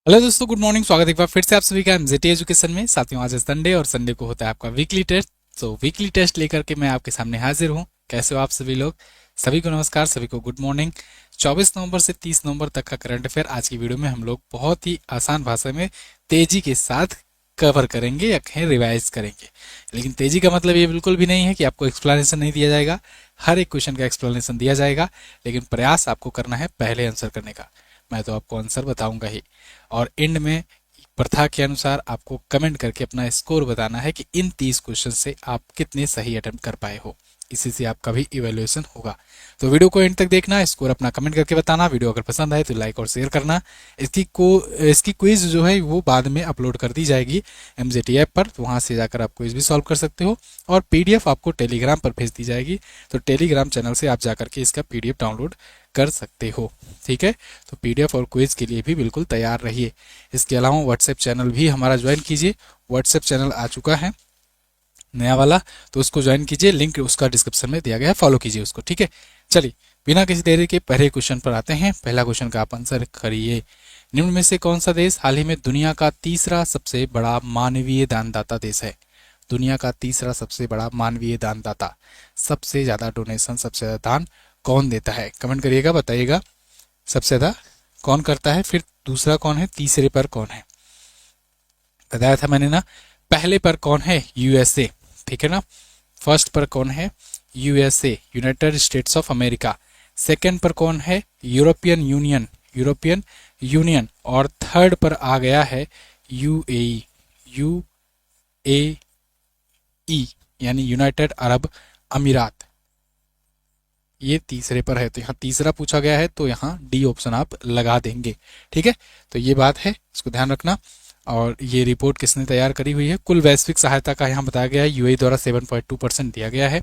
A: हेलो दोस्तों, गुड मॉर्निंग। स्वागत है एक बार फिर से आप सभी का MZT एजुकेशन में। साथियों, आज है संडे और संडे को होता है आपका वीकली टेस्ट। तो वीकली टेस्ट लेकर के मैं आपके सामने हाजिर हूँ। कैसे हो आप सभी लोग? सभी को नमस्कार, सभी को गुड मॉर्निंग। 24 नवंबर से 30 नवंबर तक का करंट अफेयर आज की वीडियो में हम लोग बहुत ही आसान भाषा में तेजी के साथ कवर करेंगे या कहीं रिवाइज करेंगे। लेकिन तेजी का मतलब ये बिल्कुल भी नहीं है कि आपको एक्सप्लेनेशन नहीं दिया जाएगा, हर एक क्वेश्चन का एक्सप्लेनेशन दिया जाएगा, लेकिन प्रयास आपको करना है पहले आंसर करने का। मैं तो आपको आंसर बताऊंगा ही, और एंड में प्रथा के अनुसार आपको कमेंट करके अपना स्कोर बताना है कि इन 30 क्वेश्चन से आप कितने सही अटेम्प्ट कर पाए हो। इसी से आपका भी इवैल्यूएशन होगा। तो वीडियो को एंड तक देखना, स्कोर अपना कमेंट करके बताना। वीडियो अगर पसंद आए तो लाइक और शेयर करना। इसकी क्विज जो है वो बाद में अपलोड कर दी जाएगी MZT ऐप पर, तो वहां से जाकर आप क्विज भी सॉल्व कर सकते हो, और PDF आपको टेलीग्राम पर भेज दी जाएगी। तो टेलीग्राम चैनल से आप जाकर के इसका PDF डाउनलोड कर सकते हो। ठीक है, तो PDF और क्विज के लिए भी बिल्कुल तैयार रहिए। इसके अलावा व्हाट्सएप चैनल भी हमारा ज्वाइन कीजिए। व्हाट्सएप चैनल आ चुका है नया वाला, तो उसको ज्वाइन कीजिए, लिंक उसका डिस्क्रिप्शन में दिया गया है, फॉलो कीजिए उसको। ठीक है, चलिए बिना किसी देरी के पहले क्वेश्चन पर आते हैं। पहला क्वेश्चन का आप आंसर करिए। निम्न में से कौन सा देश हाल ही में दुनिया का तीसरा सबसे बड़ा मानवीय दानदाता देश है? दुनिया का तीसरा सबसे बड़ा मानवीय दानदाता, सबसे ज्यादा डोनेशन, सबसे ज्यादा दान कौन देता है? कमेंट करिएगा, बताइएगा सबसे ज्यादा कौन करता है, फिर दूसरा कौन है, तीसरे पर कौन है? बताया था मैंने ना, पहले पर कौन है? USA। ठीक है ना, फर्स्ट पर कौन है? USA, United states of America. Second पर कौन है? European union. और थर्ड पर आ गया है UAE, यानी यूनाइटेड अरब अमीरात। ये तीसरे पर है, तो यहाँ तीसरा पूछा गया है, तो यहाँ D ऑप्शन आप लगा देंगे। ठीक है, तो ये बात है, इसको ध्यान रखना। और ये रिपोर्ट किसने तैयार करी हुई है? कुल वैश्विक सहायता का यहाँ बताया गया है, UAE द्वारा 7.2% दिया गया है।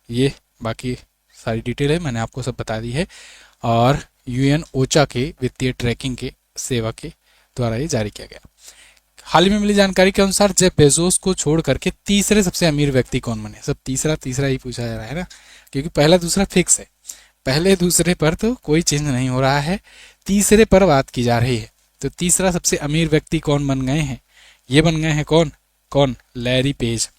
A: ये बाकी सारी डिटेल है, मैंने आपको सब बता दी है। और UN ओचा के वित्तीय ट्रैकिंग के सेवा के द्वारा ये जारी किया गया। हाल ही में मिली जानकारी के अनुसार जेफ बेजोस को छोड़ करके तीसरे सबसे अमीर व्यक्ति कौन बने? सब तीसरा ही पूछा जा रहा है ना, क्योंकि पहला दूसरा फिक्स है, पहले दूसरे पर तो कोई चेंज नहीं हो रहा है, तीसरे पर बात की जा रही है। तो तीसरा सबसे अमीर व्यक्ति कौन बन गए हैं? ये बन गए हैं कौन? Larry page.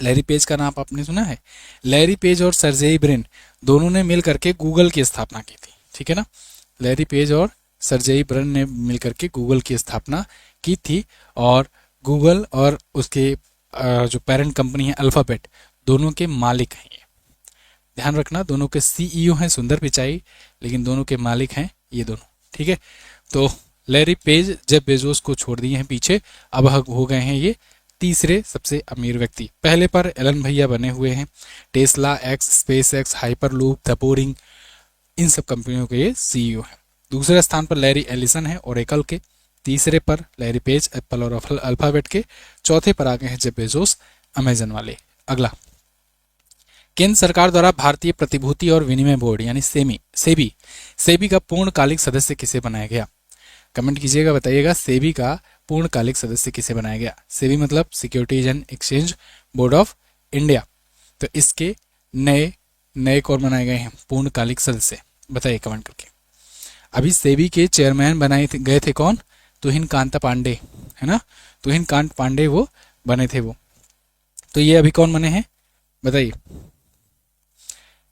A: लैरी पेज का नाम आपने सुना है? लैरी पेज और सर्जेई ब्रिन दोनों ने मिल करके गूगल की स्थापना की थी। ठीक है ना, लैरी पेज और सर्जेई ब्रिन ने मिलकर के गूगल की स्थापना की थी, और गूगल और उसके जो पेरेंट कंपनी है अल्फाबेट, दोनों के मालिक हैं ये। ध्यान रखना, दोनों के CEO हैं सुंदर पिचाई, लेकिन दोनों के मालिक हैं ये दोनों। ठीक है, तो लैरी पेज जेफ बेजोस को छोड़ दिए हैं पीछे, अब हो गए हैं ये तीसरे सबसे अमीर व्यक्ति। पहले पर एलन भैया बने हुए हैं, Tesla, X, space X, hyperloop, the boring, इन सब कंपनियों के ये CEO हैं। दूसरे स्थान पर लैरी एलिसन है ओरेकल के, तीसरे पर लैरी पेज एप्पल और अल्फाबेट के, चौथे पर आ गए हैं जेफ बेजोस अमेजन वाले। अगला, केंद्र सरकार द्वारा भारतीय प्रतिभूति और विनिमय बोर्ड यानी सेबी का पूर्णकालिक सदस्य किसे बनाया गया? कमेंट कीजिएगा, बताइएगा सेबी का पूर्णकालिक सदस्य किसे बनाया गया? सेबी मतलब securities and exchange board of India. तो इसके नए कौन बनाए गए हैं पूर्णकालिक सदस्य? बताइए कमेंट करके। अभी सेबी के चेयरमैन बनाए गए थे कौन? तुहिन कांत पांडे, है ना, तुहिन कांत पांडे वो बने थे वो। तो ये अभी कौन बने हैं बताइए?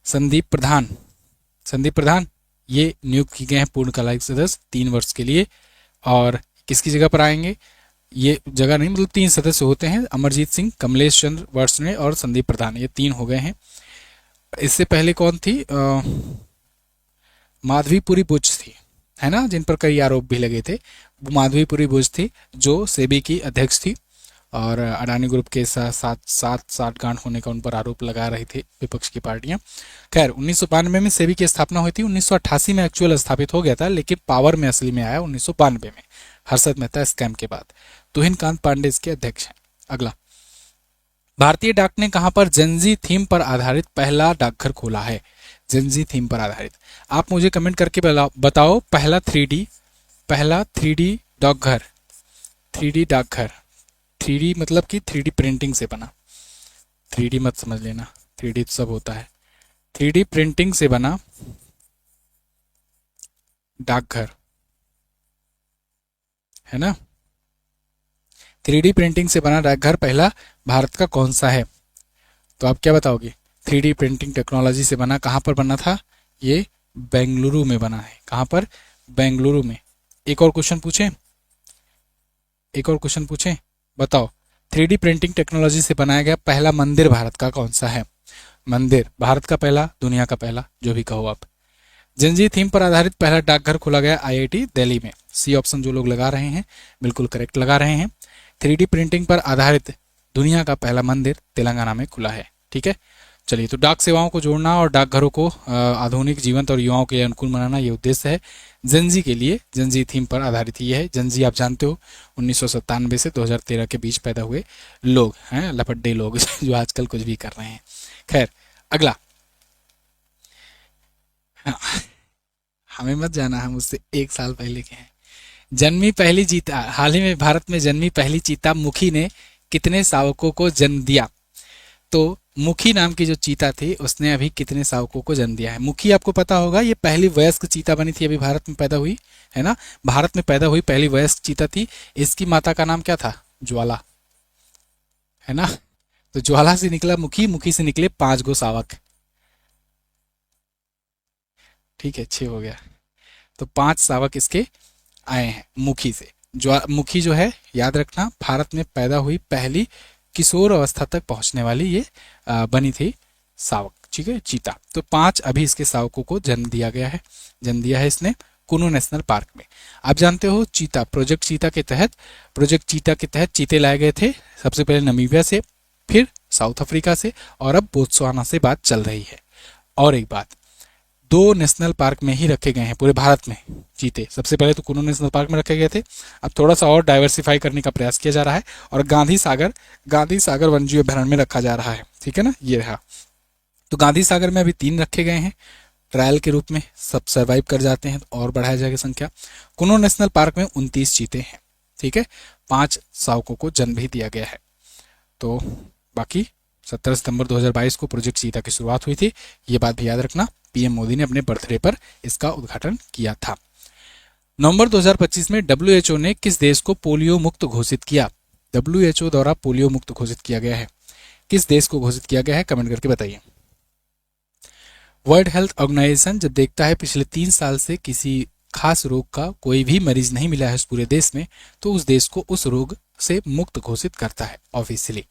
A: संदीप प्रधान ये नियुक्त किए गए हैं पूर्णकालिक सदस्य 3 वर्ष के लिए। और किसकी जगह पर आएंगे? ये जगह नहीं, मतलब 3 सदस्य होते हैं, अमरजीत सिंह, कमलेश चंद्र वर्षने और संदीप प्रधान, ये 3 हो गए हैं। इससे पहले कौन थी? माधवीपुरी बुच थी, है ना, जिन पर कई आरोप भी लगे थे। माधवीपुरी बुच थी जो सेबी की अध्यक्ष थी, और अडानी ग्रुप के साथ साठगांठ होने का उन पर आरोप लगा रही थी विपक्ष की पार्टियां। खैर 1992 में सेबी की स्थापना हुई थी, 1988 में एक्चुअल स्थापित हो गया था, लेकिन पावर में असली में आया 1992 में, हर्षद मेहता स्कैम के बाद। तुहिन कांत पांडे इसके अध्यक्ष हैं। अगला, भारतीय डाक ने कहां पर जेनजी थीम पर आधारित पहला डाकघर खोला है? जेनजी थीम पर आधारित आप मुझे कमेंट करके बताओ। पहला 3D डाकघर, 3D डाकघर, 3D मतलब कि 3D प्रिंटिंग से बना, 3D मत समझ लेना, 3D सब होता है, 3D प्रिंटिंग से बना डाकघर, है ना। 3D प्रिंटिंग से बना डाकघर पहला भारत का कौन सा है? तो आप क्या बताओगे? 3D प्रिंटिंग टेक्नोलॉजी से बना, कहां पर बना था? ये बेंगलुरु में बना है। कहां पर? बेंगलुरु में। एक और क्वेश्चन पूछें, बताओ 3D प्रिंटिंग टेक्नोलॉजी से बनाया गया पहला मंदिर भारत का कौन सा है? मंदिर भारत का पहला, दुनिया का पहला, जो भी कहो आप। जंजीर थीम पर आधारित पहला डाकघर खोला गया आईआईटी दिल्ली में। सी ऑप्शन जो लोग लगा रहे हैं बिल्कुल करेक्ट लगा रहे हैं। 3D प्रिंटिंग पर आधारित दुनिया का पहला मंदिर तेलंगाना में खुला है। ठीक है, चलिए, तो डाक सेवाओं को जोड़ना और डाकघरों को आधुनिक जीवंत और युवाओं के लिए अनुकूल बनाना ये उद्देश्य है जंजी के लिए। जंजी थीम पर आधारित ये है। जंजी आप जानते हो 1997 से 2013 के बीच पैदा हुए लोग हैं, लपड्डे लोग जो आजकल कुछ भी कर रहे हैं। खैर, अगला। हाँ, हमें मत जाना, हम उससे 1 साल पहले के हैं। जन्मी पहली चीता, हाल ही में भारत में जन्मी पहली चीता मुखी ने कितने शावकों को जन्म दिया? तो मुखी नाम की जो चीता थी उसने अभी कितने शावकों को जन्म दिया है? मुखी आपको पता होगा, ये पहली वयस्क चीता बनी थी, अभी भारत में पैदा हुई है ना। भारत में पैदा हुई पहली वयस्क चीता थी। इसकी माता का नाम क्या था? ज्वाला, है ना। तो ज्वाला से निकला मुखी, मुखी से निकले 5 गो शावक। ठीक है, 6 हो गया। तो 5 शावक इसके आए हैं मुखी से। मुखी जो है, याद रखना, भारत में पैदा हुई पहली किशोर अवस्था तक पहुंचने वाली ये बनी थी शावक। ठीक है, चीता। तो 5 अभी इसके शावकों को जन्म दिया गया है, जन्म दिया है इसने कुनू नेशनल पार्क में। आप जानते हो चीता, प्रोजेक्ट चीता के तहत चीते लाए गए थे, सबसे पहले नमीबिया से, फिर साउथ अफ्रीका से, और अब बोत्सवाना से बात चल रही है। और एक बात, 2 नेशनल पार्क में ही रखे गए हैं पूरे भारत में चीते। सबसे पहले तो कुनू नेशनल पार्क में रखे गए थे, अब थोड़ा सा और डाइवर्सिफाई करने का प्रयास किया जा रहा है और गांधी सागर वन्यजीव अभ्यारण्य में रखा जा रहा है। ठीक है ना, ये रहा। तो गांधी सागर में अभी 3 रखे गए हैं ट्रायल के रूप में, सब सर्वाइव कर जाते हैं तो और बढ़ाया जाएगा संख्या। कुनू नेशनल पार्क में 29 चीते हैं। ठीक है, 5 शावकों को जन्म भी दिया गया है। तो बाकी 17 सितंबर 2022 को प्रोजेक्ट चीता की शुरुआत हुई थी, ये बात भी याद रखना। पीएम मोदी ने अपने बर्थडे पर इसका उद्घाटन किया था। नवंबर 2025 में डब्ल्यूएचओ ने किस देश को पोलियो मुक्त घोषित किया? डब्ल्यूएचओ द्वारा पोलियो मुक्त घोषित किया गया है, किस देश को घोषित किया गया है? कमेंट करके बताइए। वर्ल्ड हेल्थ ऑर्गेनाइजेशन जब देखता है पिछले 3 साल से किसी खास रोग का कोई भी मरीज नहीं मिला है उस पूरे देश में, तो उस देश को उस रोग से मुक्त घोषित करता है ऑफिशियली।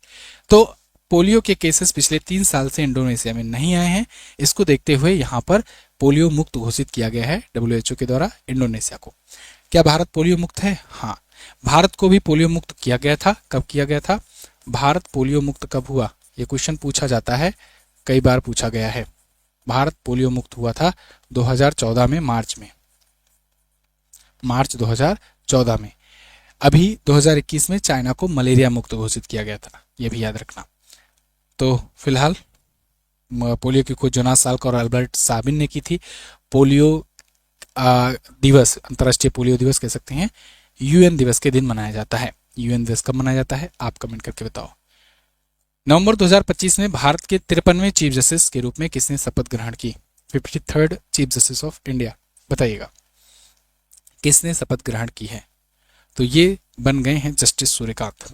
A: तो पोलियो के केसेस पिछले 3 साल से इंडोनेशिया में नहीं आए हैं, इसको देखते हुए यहाँ पर पोलियो मुक्त घोषित किया गया है डब्ल्यूएचओ के द्वारा इंडोनेशिया को। क्या भारत पोलियो मुक्त है? हाँ, भारत को भी पोलियो मुक्त किया गया था। कब किया गया था? भारत पोलियो मुक्त कब हुआ? ये क्वेश्चन पूछा जाता है, कई बार पूछा गया है। भारत पोलियो मुक्त हुआ था 2014 में, मार्च 2014 में। अभी 2021 में चाइना को मलेरिया मुक्त घोषित किया गया था, ये भी याद रखना। तो फिलहाल पोलियो की खोज जोनास साल्क और अल्बर्ट साबिन ने की थी। पोलियो दिवस, अंतर्राष्ट्रीय पोलियो दिवस कह सकते हैं, यूएन दिवस के दिन मनाया जाता है। यूएन दिवस कब मनाया जाता है आप कमेंट करके बताओ। नवंबर 2025 में भारत के 53वें चीफ जस्टिस के रूप में किसने शपथ ग्रहण की? 53rd chief justice of India, बताइएगा किसने शपथ ग्रहण की है? तो ये बन गए हैं जस्टिस सूर्यकांत।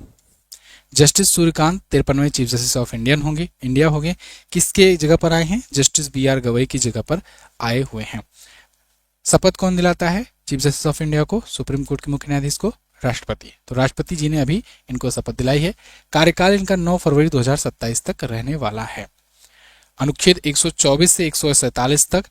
A: जस्टिस सूर्यकांत 53वें चीफ जस्टिस ऑफ इंडिया हो गए। किसके जगह पर आए हैं? जस्टिस बीआर गवई की जगह पर आए हुए हैं। शपथ कौन दिलाता है चीफ जस्टिस ऑफ इंडिया को, सुप्रीम कोर्ट के मुख्य न्यायाधीश को? राष्ट्रपति। तो राष्ट्रपति जी ने अभी इनको शपथ दिलाई है। कार्यकाल इनका 9 फरवरी 2027 तक रहने वाला है। अनुच्छेद 124 से 147 तक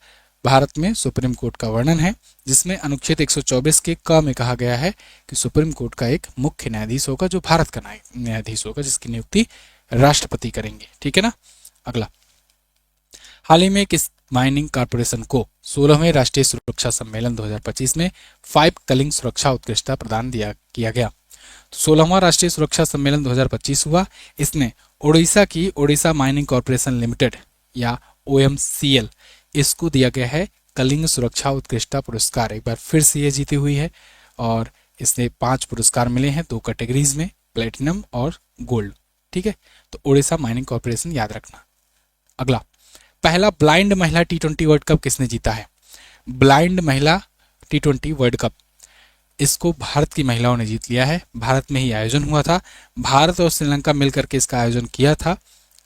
A: भारत में सुप्रीम कोर्ट का वर्णन है, जिसमें अनुच्छेद 124 के क में कहा गया है कि सुप्रीम कोर्ट का एक मुख्य न्यायाधीश होगा जो भारत का न्यायाधीश होगा, जिसकी नियुक्ति राष्ट्रपति करेंगे। ठीक है ना। अगला, हाल ही में किस माइनिंग कॉर्पोरेशन को 16वें राष्ट्रीय सुरक्षा सम्मेलन 2025 में 5 कलिंग सुरक्षा उत्कृष्टता प्रदान किया गया? 16वां राष्ट्रीय सुरक्षा सम्मेलन 2025 हुआ। इसमें ओडिशा की ओडिशा माइनिंग कॉर्पोरेशन लिमिटेड या OMCL, इसको दिया गया है कलिंग सुरक्षा उत्कृष्टता पुरस्कार। एक बार फिर से ये जीती हुई है और इसने 5 पुरस्कार मिले हैं 2 कैटेगरीज में, प्लेटिनम और गोल्ड। ठीक है, तो ओडिशा माइनिंग कॉर्पोरेशन याद रखना। अगला, पहला ब्लाइंड महिला T20 वर्ल्ड कप किसने जीता है? ब्लाइंड महिला T20 वर्ल्ड कप, इसको भारत की महिलाओं ने जीत लिया है। भारत में ही आयोजन हुआ था, भारत और श्रीलंका मिलकर के इसका आयोजन किया था,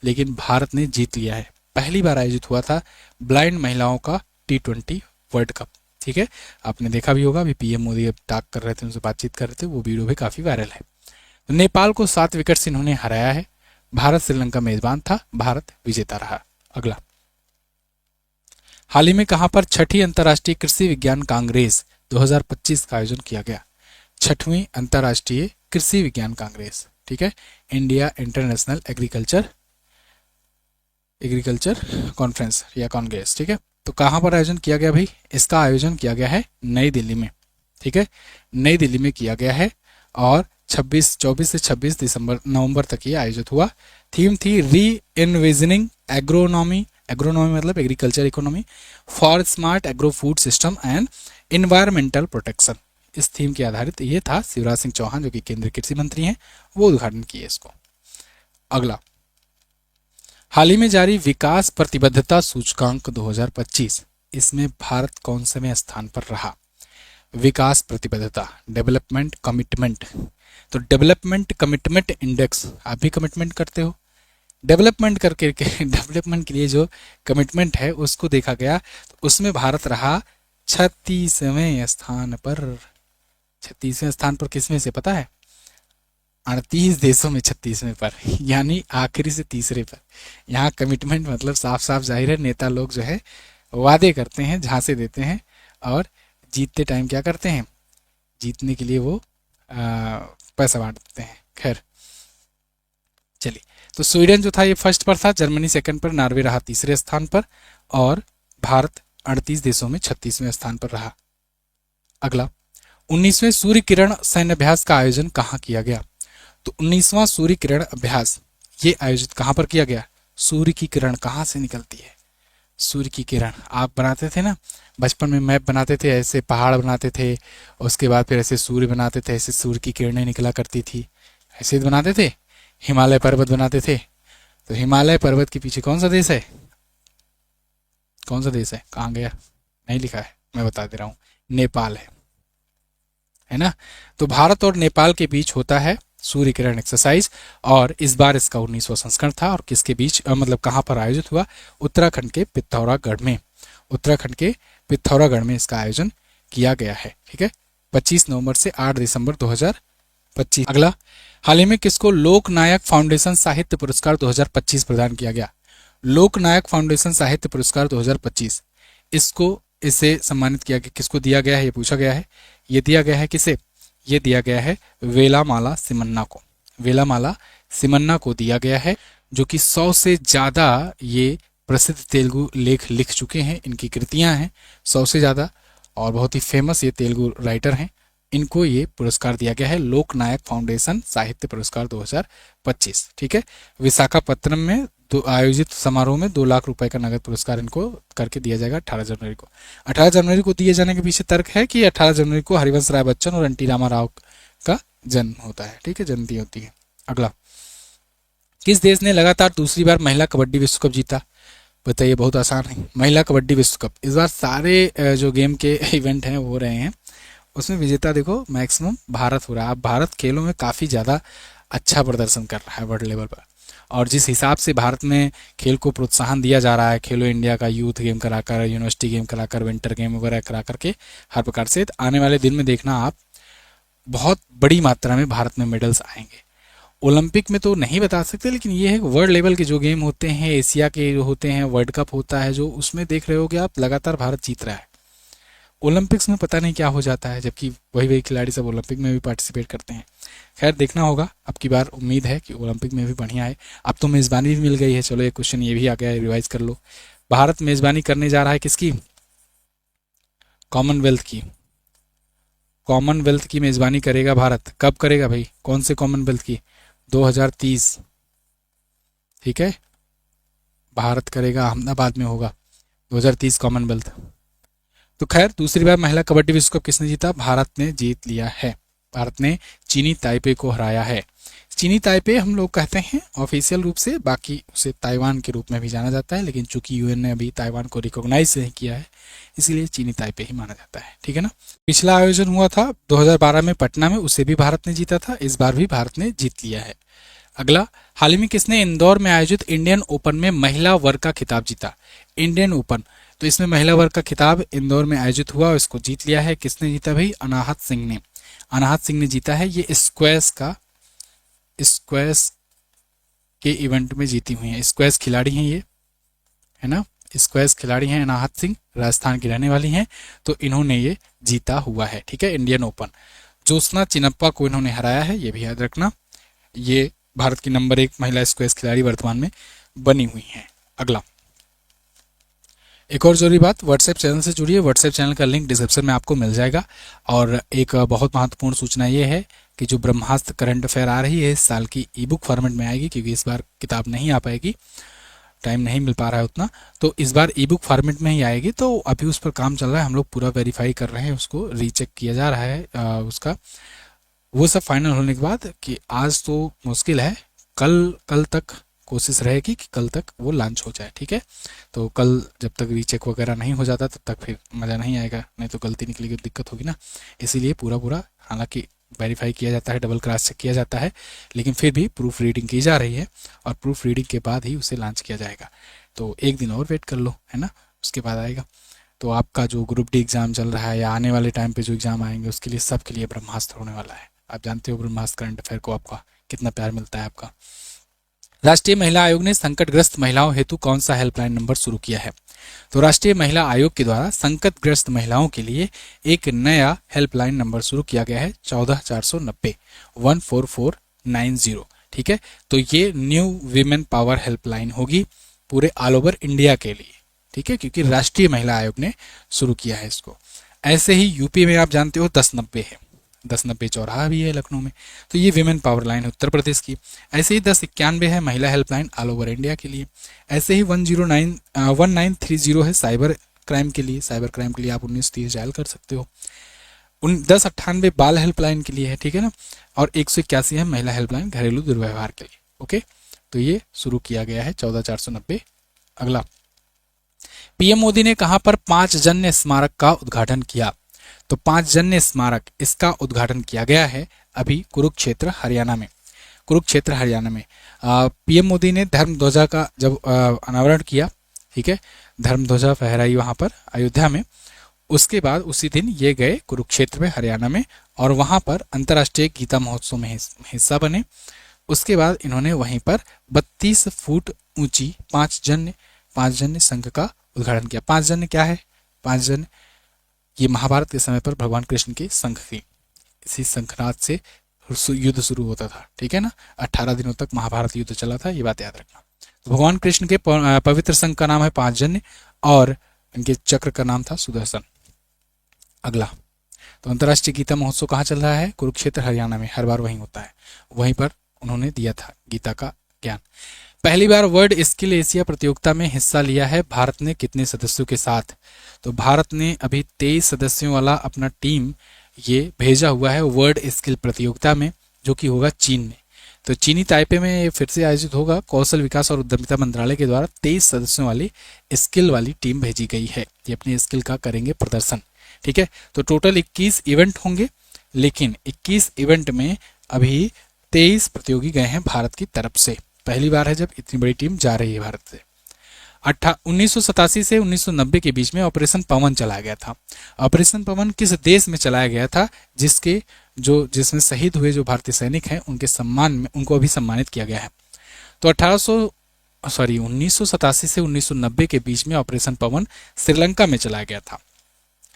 A: लेकिन भारत ने जीत लिया है। पहली बार आयोजित हुआ था ब्लाइंड महिलाओं का T20 वर्ल्ड कप। ठीक है, आपने देखा भी होगा, अभी पीएम मोदी अब टॉक कर रहे थे, उनसे बातचीत कर रहे थे, वो वीडियो भी काफी वायरल है। नेपाल को 7 विकेट से इन्होंने हराया है। भारत श्रीलंका मेजबान था, भारत विजेता रहा। अगला, हाल ही में कहां पर छठी अंतर्राष्ट्रीय कृषि विज्ञान कांग्रेस 2025 का आयोजन किया गया? छठवीं अंतर्राष्ट्रीय कृषि विज्ञान कांग्रेस, ठीक है, इंडिया इंटरनेशनल एग्रीकल्चर कॉन्फ्रेंस या कांग्रेस, ठीक है। तो कहां पर आयोजन किया गया भाई? इसका आयोजन किया गया है नई दिल्ली में, ठीक है, नई दिल्ली में किया गया है और 24 से 26 नवंबर तक ये आयोजित हुआ। थीम थी री इन्विजनिंग एग्रोनॉमी, एग्रोनॉमी मतलब agriculture economy, for smart agro food system and environmental protection. इस थीम के आधारित ये था। शिवराज सिंह चौहान जो कि केंद्रीय कृषि मंत्री हैं वो उद्घाटन किए इसको। अगला, हाल ही में जारी विकास प्रतिबद्धता सूचकांक 2025, इसमें भारत कौन से स्थान पर रहा? विकास प्रतिबद्धता, डेवलपमेंट कमिटमेंट, तो डेवलपमेंट कमिटमेंट इंडेक्स, आप भी कमिटमेंट करते हो, डेवलपमेंट करके डेवलपमेंट के लिए जो कमिटमेंट है उसको देखा गया, तो उसमें भारत रहा 36वें स्थान पर। 36वें स्थान पर किसमें से पता है? 38 देशों में 36वें पर, यानी आखिरी से तीसरे पर। यहाँ कमिटमेंट मतलब साफ साफ जाहिर है, नेता लोग जो है वादे करते हैं, झांसे देते हैं और जीतते टाइम क्या करते हैं? जीतने के लिए वो पैसा बांट देते हैं। खैर चलिए, तो स्वीडन जो था ये फर्स्ट पर था, जर्मनी सेकंड पर, नॉर्वे रहा तीसरे स्थान पर और भारत 38 देशों में 36वें स्थान पर रहा। अगला, 19वें सूर्य किरण सैन्य अभ्यास का आयोजन कहाँ किया गया? तो 19वां सूर्य किरण अभ्यास ये आयोजित कहाँ पर किया गया? सूर्य की किरण कहाँ से निकलती है? सूर्य की किरण आप बनाते थे ना बचपन में, मैप बनाते थे, ऐसे पहाड़ बनाते थे, उसके बाद फिर ऐसे सूर्य बनाते थे, ऐसे सूर्य की किरणें निकला करती थी, ऐसे बनाते थे। हिमालय पर्वत बनाते थे, तो हिमालय पर्वत के पीछे कौन सा देश है? कौन सा देश है? कहाँ गया? नहीं लिखा है, मैं बता दे रहा हूँ, नेपाल है ना। तो भारत और नेपाल के बीच होता है सूर्य किरण एक्सरसाइज और इस बार इसका 19वां संस्करण था। और किसके बीच मतलब कहाँ पर आयोजित हुआ? उत्तराखंड के पिथौरागढ़ में, उत्तराखंड के पिथौरागढ़ में इसका आयोजन किया गया है, ठीक है, 25 नवंबर से 8 दिसंबर 2025। अगला, हाल ही में किसको लोकनायक फाउंडेशन साहित्य पुरस्कार 2025 प्रदान किया गया? लोकनायक फाउंडेशन साहित्य पुरस्कार 2025 इसे सम्मानित किया गया, किसको दिया गया है ये पूछा गया है। ये दिया गया है किसे? ये दिया गया है वेलामाला सिमन्ना को, वेलामाला सिमन्ना को दिया गया है, जो कि 100 से ज़्यादा ये प्रसिद्ध तेलुगु लेख लिख चुके हैं, इनकी कृतियां हैं 100 से ज़्यादा और बहुत ही फेमस ये तेलुगु राइटर हैं। इनको ये पुरस्कार दिया गया है लोकनायक फाउंडेशन साहित्य पुरस्कार 2025, ठीक है। विशाखापत्तनम में आयोजित समारोह में 2 लाख रुपए का नगद पुरस्कार इनको करके दिया जाएगा 18 जनवरी को। 18 जनवरी को दिए जाने के पीछे तर्क है कि 18 जनवरी को हरिवंश राय बच्चन और एनटी रामा राव का जन्म होता है, ठीक है, जयंती होती है। अगला, किस देश ने लगातार दूसरी बार महिला कबड्डी विश्व कप जीता? बताइए, बहुत आसान है, महिला कबड्डी विश्व कप। इस बार सारे जो गेम के इवेंट हैं वो हो रहे हैं, उसमें विजेता देखो मैक्सिमम भारत हो रहा है। अब भारत खेलों में काफ़ी ज़्यादा अच्छा प्रदर्शन कर रहा है वर्ल्ड लेवल पर, और जिस हिसाब से भारत में खेल को प्रोत्साहन दिया जा रहा है, खेलो इंडिया का यूथ गेम कराकर, यूनिवर्सिटी गेम कराकर, विंटर गेम वगैरह करा करके हर प्रकार से, आने वाले दिन में देखना आप बहुत बड़ी मात्रा में भारत में मेडल्स आएंगे। ओलंपिक में तो नहीं बता सकते, लेकिन ये है वर्ल्ड लेवल के जो गेम होते हैं, एशिया के जो होते हैं, वर्ल्ड कप होता है जो, उसमें देख रहे हो कि आप लगातार भारत जीत रहा है। ओलंपिक्स में पता नहीं क्या हो जाता है, जबकि वही खिलाड़ी सब ओलंपिक में भी पार्टिसिपेट करते हैं। खैर देखना होगा, अब की बार उम्मीद है कि ओलंपिक में भी बढ़िया है। अब तो मेज़बानी भी मिल गई है, चलो एक क्वेश्चन ये भी आ गया है, रिवाइज कर लो। भारत मेज़बानी करने जा रहा है किसकी? कॉमनवेल्थ की। कॉमनवेल्थ की मेज़बानी करेगा भारत। कब करेगा भाई? कौन से कॉमनवेल्थ की? 2030, ठीक है, भारत करेगा, अहमदाबाद में होगा 2030 कॉमनवेल्थ। तो खैर दूसरी बार महिला कबड्डी विश्व कप किसने जीता? भारत ने जीत लिया है। भारत ने चीनी ताइपे को हराया है। चीनी ताइपे हम लोग कहते हैं ऑफिशियल रूप से, बाकी उसे ताइवान के रूप में भी जाना जाता है, लेकिन चूंकि यूएन ने अभी ताइवान को रिकॉग्नाइज नहीं किया है, इसलिए चीनी ताइपे ही माना जाता है, ठीक है ना। पिछला आयोजन हुआ था 2012 में पटना में, उसे भी भारत ने जीता था, इस बार भी भारत ने जीत लिया है। अगला, हाल ही में किसने इंदौर में आयोजित इंडियन ओपन में महिला वर्ग का खिताब जीता? इंडियन ओपन, तो इसमें महिला वर्ग का खिताब इंदौर में आयोजित हुआ और इसको जीत लिया है। किसने जीता भाई? अनाहत सिंह ने। अनाहत सिंह ने जीता है। ये स्क्वैश का स्क्वैश के इवेंट में जीती हुई हैं। स्क्वैश खिलाड़ी हैं ये, है ना, स्क्वैश खिलाड़ी हैं, अनाहत सिंह राजस्थान की रहने वाली हैं, तो इन्होंने ये जीता हुआ है, ठीक है, इंडियन ओपन। ज्योत्सना चिनप्पा को इन्होंने हराया है, ये भी याद रखना। ये भारत की नंबर 1 महिला स्क्वैश खिलाड़ी वर्तमान में बनी हुई हैं। अगला, एक और जरूरी बात, व्हाट्सएप चैनल से जुड़िए। व्हाट्सएप चैनल का लिंक डिस्क्रिप्शन में आपको मिल जाएगा। और एक बहुत महत्वपूर्ण सूचना ये है कि जो ब्रह्मास्त्र करंट अफेयर आ रही है इस साल की ई बुक फॉर्मेट में आएगी, क्योंकि इस बार किताब नहीं आ पाएगी, टाइम नहीं मिल पा रहा है उतना, तो इस बार ई बुक फॉर्मेट में ही आएगी। तो अभी उस पर काम चल रहा है, हम लोग पूरा वेरीफाई कर रहे हैं, उसको रीचेक किया जा रहा है उसका। वो सब फाइनल होने के बाद, कि आज तो मुश्किल है, कल तक कोशिश रहेगी कि कल तक वो लॉन्च हो जाए, ठीक है। तो कल जब तक रीचेक वगैरह नहीं हो जाता तब तक फिर मज़ा नहीं आएगा, नहीं तो गलती निकलेगी तो दिक्कत होगी ना। इसीलिए पूरा हालांकि वेरीफाई किया जाता है, डबल क्रॉस चेक किया जाता है, लेकिन फिर भी प्रूफ रीडिंग की जा रही है, और प्रूफ रीडिंग के बाद ही उसे लॉन्च किया जाएगा। तो एक दिन और वेट कर लो, है ना, उसके बाद आएगा। तो आपका जो ग्रुप डी एग्ज़ाम चल रहा है या आने वाले टाइम पे जो एग्ज़ाम आएंगे उसके लिए, सब के लिए ब्रह्मास्त्र होने वाला है। आप जानते हो ब्रह्मास्त्र करंट अफेयर को आपका कितना प्यार मिलता है आपका। राष्ट्रीय महिला आयोग ने संकटग्रस्त महिलाओं हेतु कौन सा हेल्पलाइन नंबर शुरू किया है? तो राष्ट्रीय महिला आयोग के द्वारा संकटग्रस्त महिलाओं के लिए एक नया हेल्पलाइन नंबर शुरू किया गया है, 14490 14490, ठीक है। तो ये न्यू वीमेन पावर हेल्पलाइन होगी पूरे ऑल ओवर इंडिया के लिए, ठीक है, क्योंकि राष्ट्रीय महिला आयोग ने शुरू किया है इसको। ऐसे ही यूपी में आप जानते हो 1090 है, 1090 चौराहा भी है लखनऊ में, तो ये विमेन पावर लाइन है उत्तर प्रदेश की। ऐसे ही 1091 है महिला हेल्पलाइन ऑल ओवर इंडिया के लिए। ऐसे ही 1930 है साइबर क्राइम के लिए, साइबर क्राइम के लिए आप 1930 डायल कर सकते हो। 1098 बाल हेल्पलाइन के लिए है, ठीक है ना, और 181 है महिला हेल्पलाइन घरेलू दुर्व्यवहार के लिए। ओके, तो ये शुरू किया गया है 14490। अगला, पीएम मोदी ने कहां पर 5 जन्य स्मारक का उद्घाटन किया? तो 5 जन्य स्मारक, इसका उद्घाटन किया गया है अभी कुरुक्षेत्र हरियाणा में। कुरुक्षेत्र हरियाणा में पीएम मोदी ने धर्म ध्वजा का जब अनावरण किया, ठीक है, धर्म ध्वजा फहराई वहां पर अयोध्या में, उसके बाद उसी दिन ये गए कुरुक्षेत्र में हरियाणा में, और वहां पर अंतर्राष्ट्रीय गीता महोत्सव में हिस्सा बने। उसके बाद इन्होंने वहीं पर 32 फुट ऊंची 5 जन्य संघ का उद्घाटन किया। 5 जन्य क्या है? 5 जन्य ये महाभारत के समय पर भगवान कृष्ण की संघ थी, इसी शंखनाद से युद्ध शुरू होता था, ठीक है ना। 18 दिनों तक महाभारत युद्ध चला था, ये बात याद रखना। तो भगवान कृष्ण के पवित्र संघ का नाम है 5 जन्य, और इनके चक्र का नाम था सुदर्शन। अगला, तो अंतर्राष्ट्रीय गीता महोत्सव कहाँ चल रहा है? कुरुक्षेत्र हरियाणा में, हर बार वहीं होता है, वहीं पर उन्होंने दिया था गीता का ज्ञान। पहली बार वर्ल्ड स्किल एशिया प्रतियोगिता में हिस्सा लिया है भारत ने कितने सदस्यों के साथ? तो भारत ने अभी 23 सदस्यों वाला अपना टीम ये भेजा हुआ है वर्ल्ड स्किल प्रतियोगिता में, जो कि होगा चीन में। तो चीनी ताइपे में ये फिर से आयोजित होगा। कौशल विकास और उद्यमिता मंत्रालय के द्वारा 23 सदस्यों वाली स्किल वाली टीम भेजी गई है, ये अपनी स्किल का करेंगे प्रदर्शन, ठीक है। तो टोटल 21 इवेंट होंगे, लेकिन 21 इवेंट में अभी 23 प्रतियोगी गए हैं भारत की तरफ से। पहली बार है जब इतनी बड़ी टीम जा रही है भारत से। 1987 से 1990 के बीच में ऑपरेशन पवन चलाया गया था। ऑपरेशन पवन किस देश में चलाया गया था जिसमें शहीद हुए जो भारतीय सैनिक हैं उनके सम्मान में उनको अभी सम्मानित किया गया है? तो 1987 से 1990 के बीच में ऑपरेशन पवन श्रीलंका में चलाया गया था।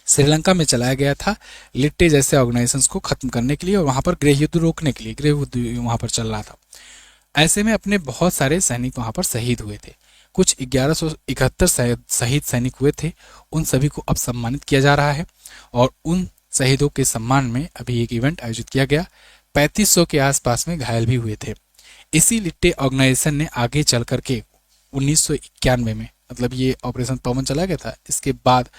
A: श्रीलंका में चलाया गया था लिट्टे जैसे ऑर्गेनाइजेशंस को खत्म करने के लिए, और वहां पर गृह युद्ध रोकने के लिए, गृह युद्ध वहां पर चल रहा था। ऐसे में अपने बहुत सारे सैनिक वहां पर शहीद हुए थे, कुछ 1171 शहीद सैनिक हुए थे, उन सभी को अब सम्मानित किया जा रहा है, और उन शहीदों के सम्मान में अभी एक इवेंट आयोजित किया गया। 3500 के आसपास में घायल भी हुए थे। इसी लिट्टे ऑर्गेनाइजेशन ने आगे चल करके 1991 में, मतलब ये ऑपरेशन पवन चला गया था, इसके बाद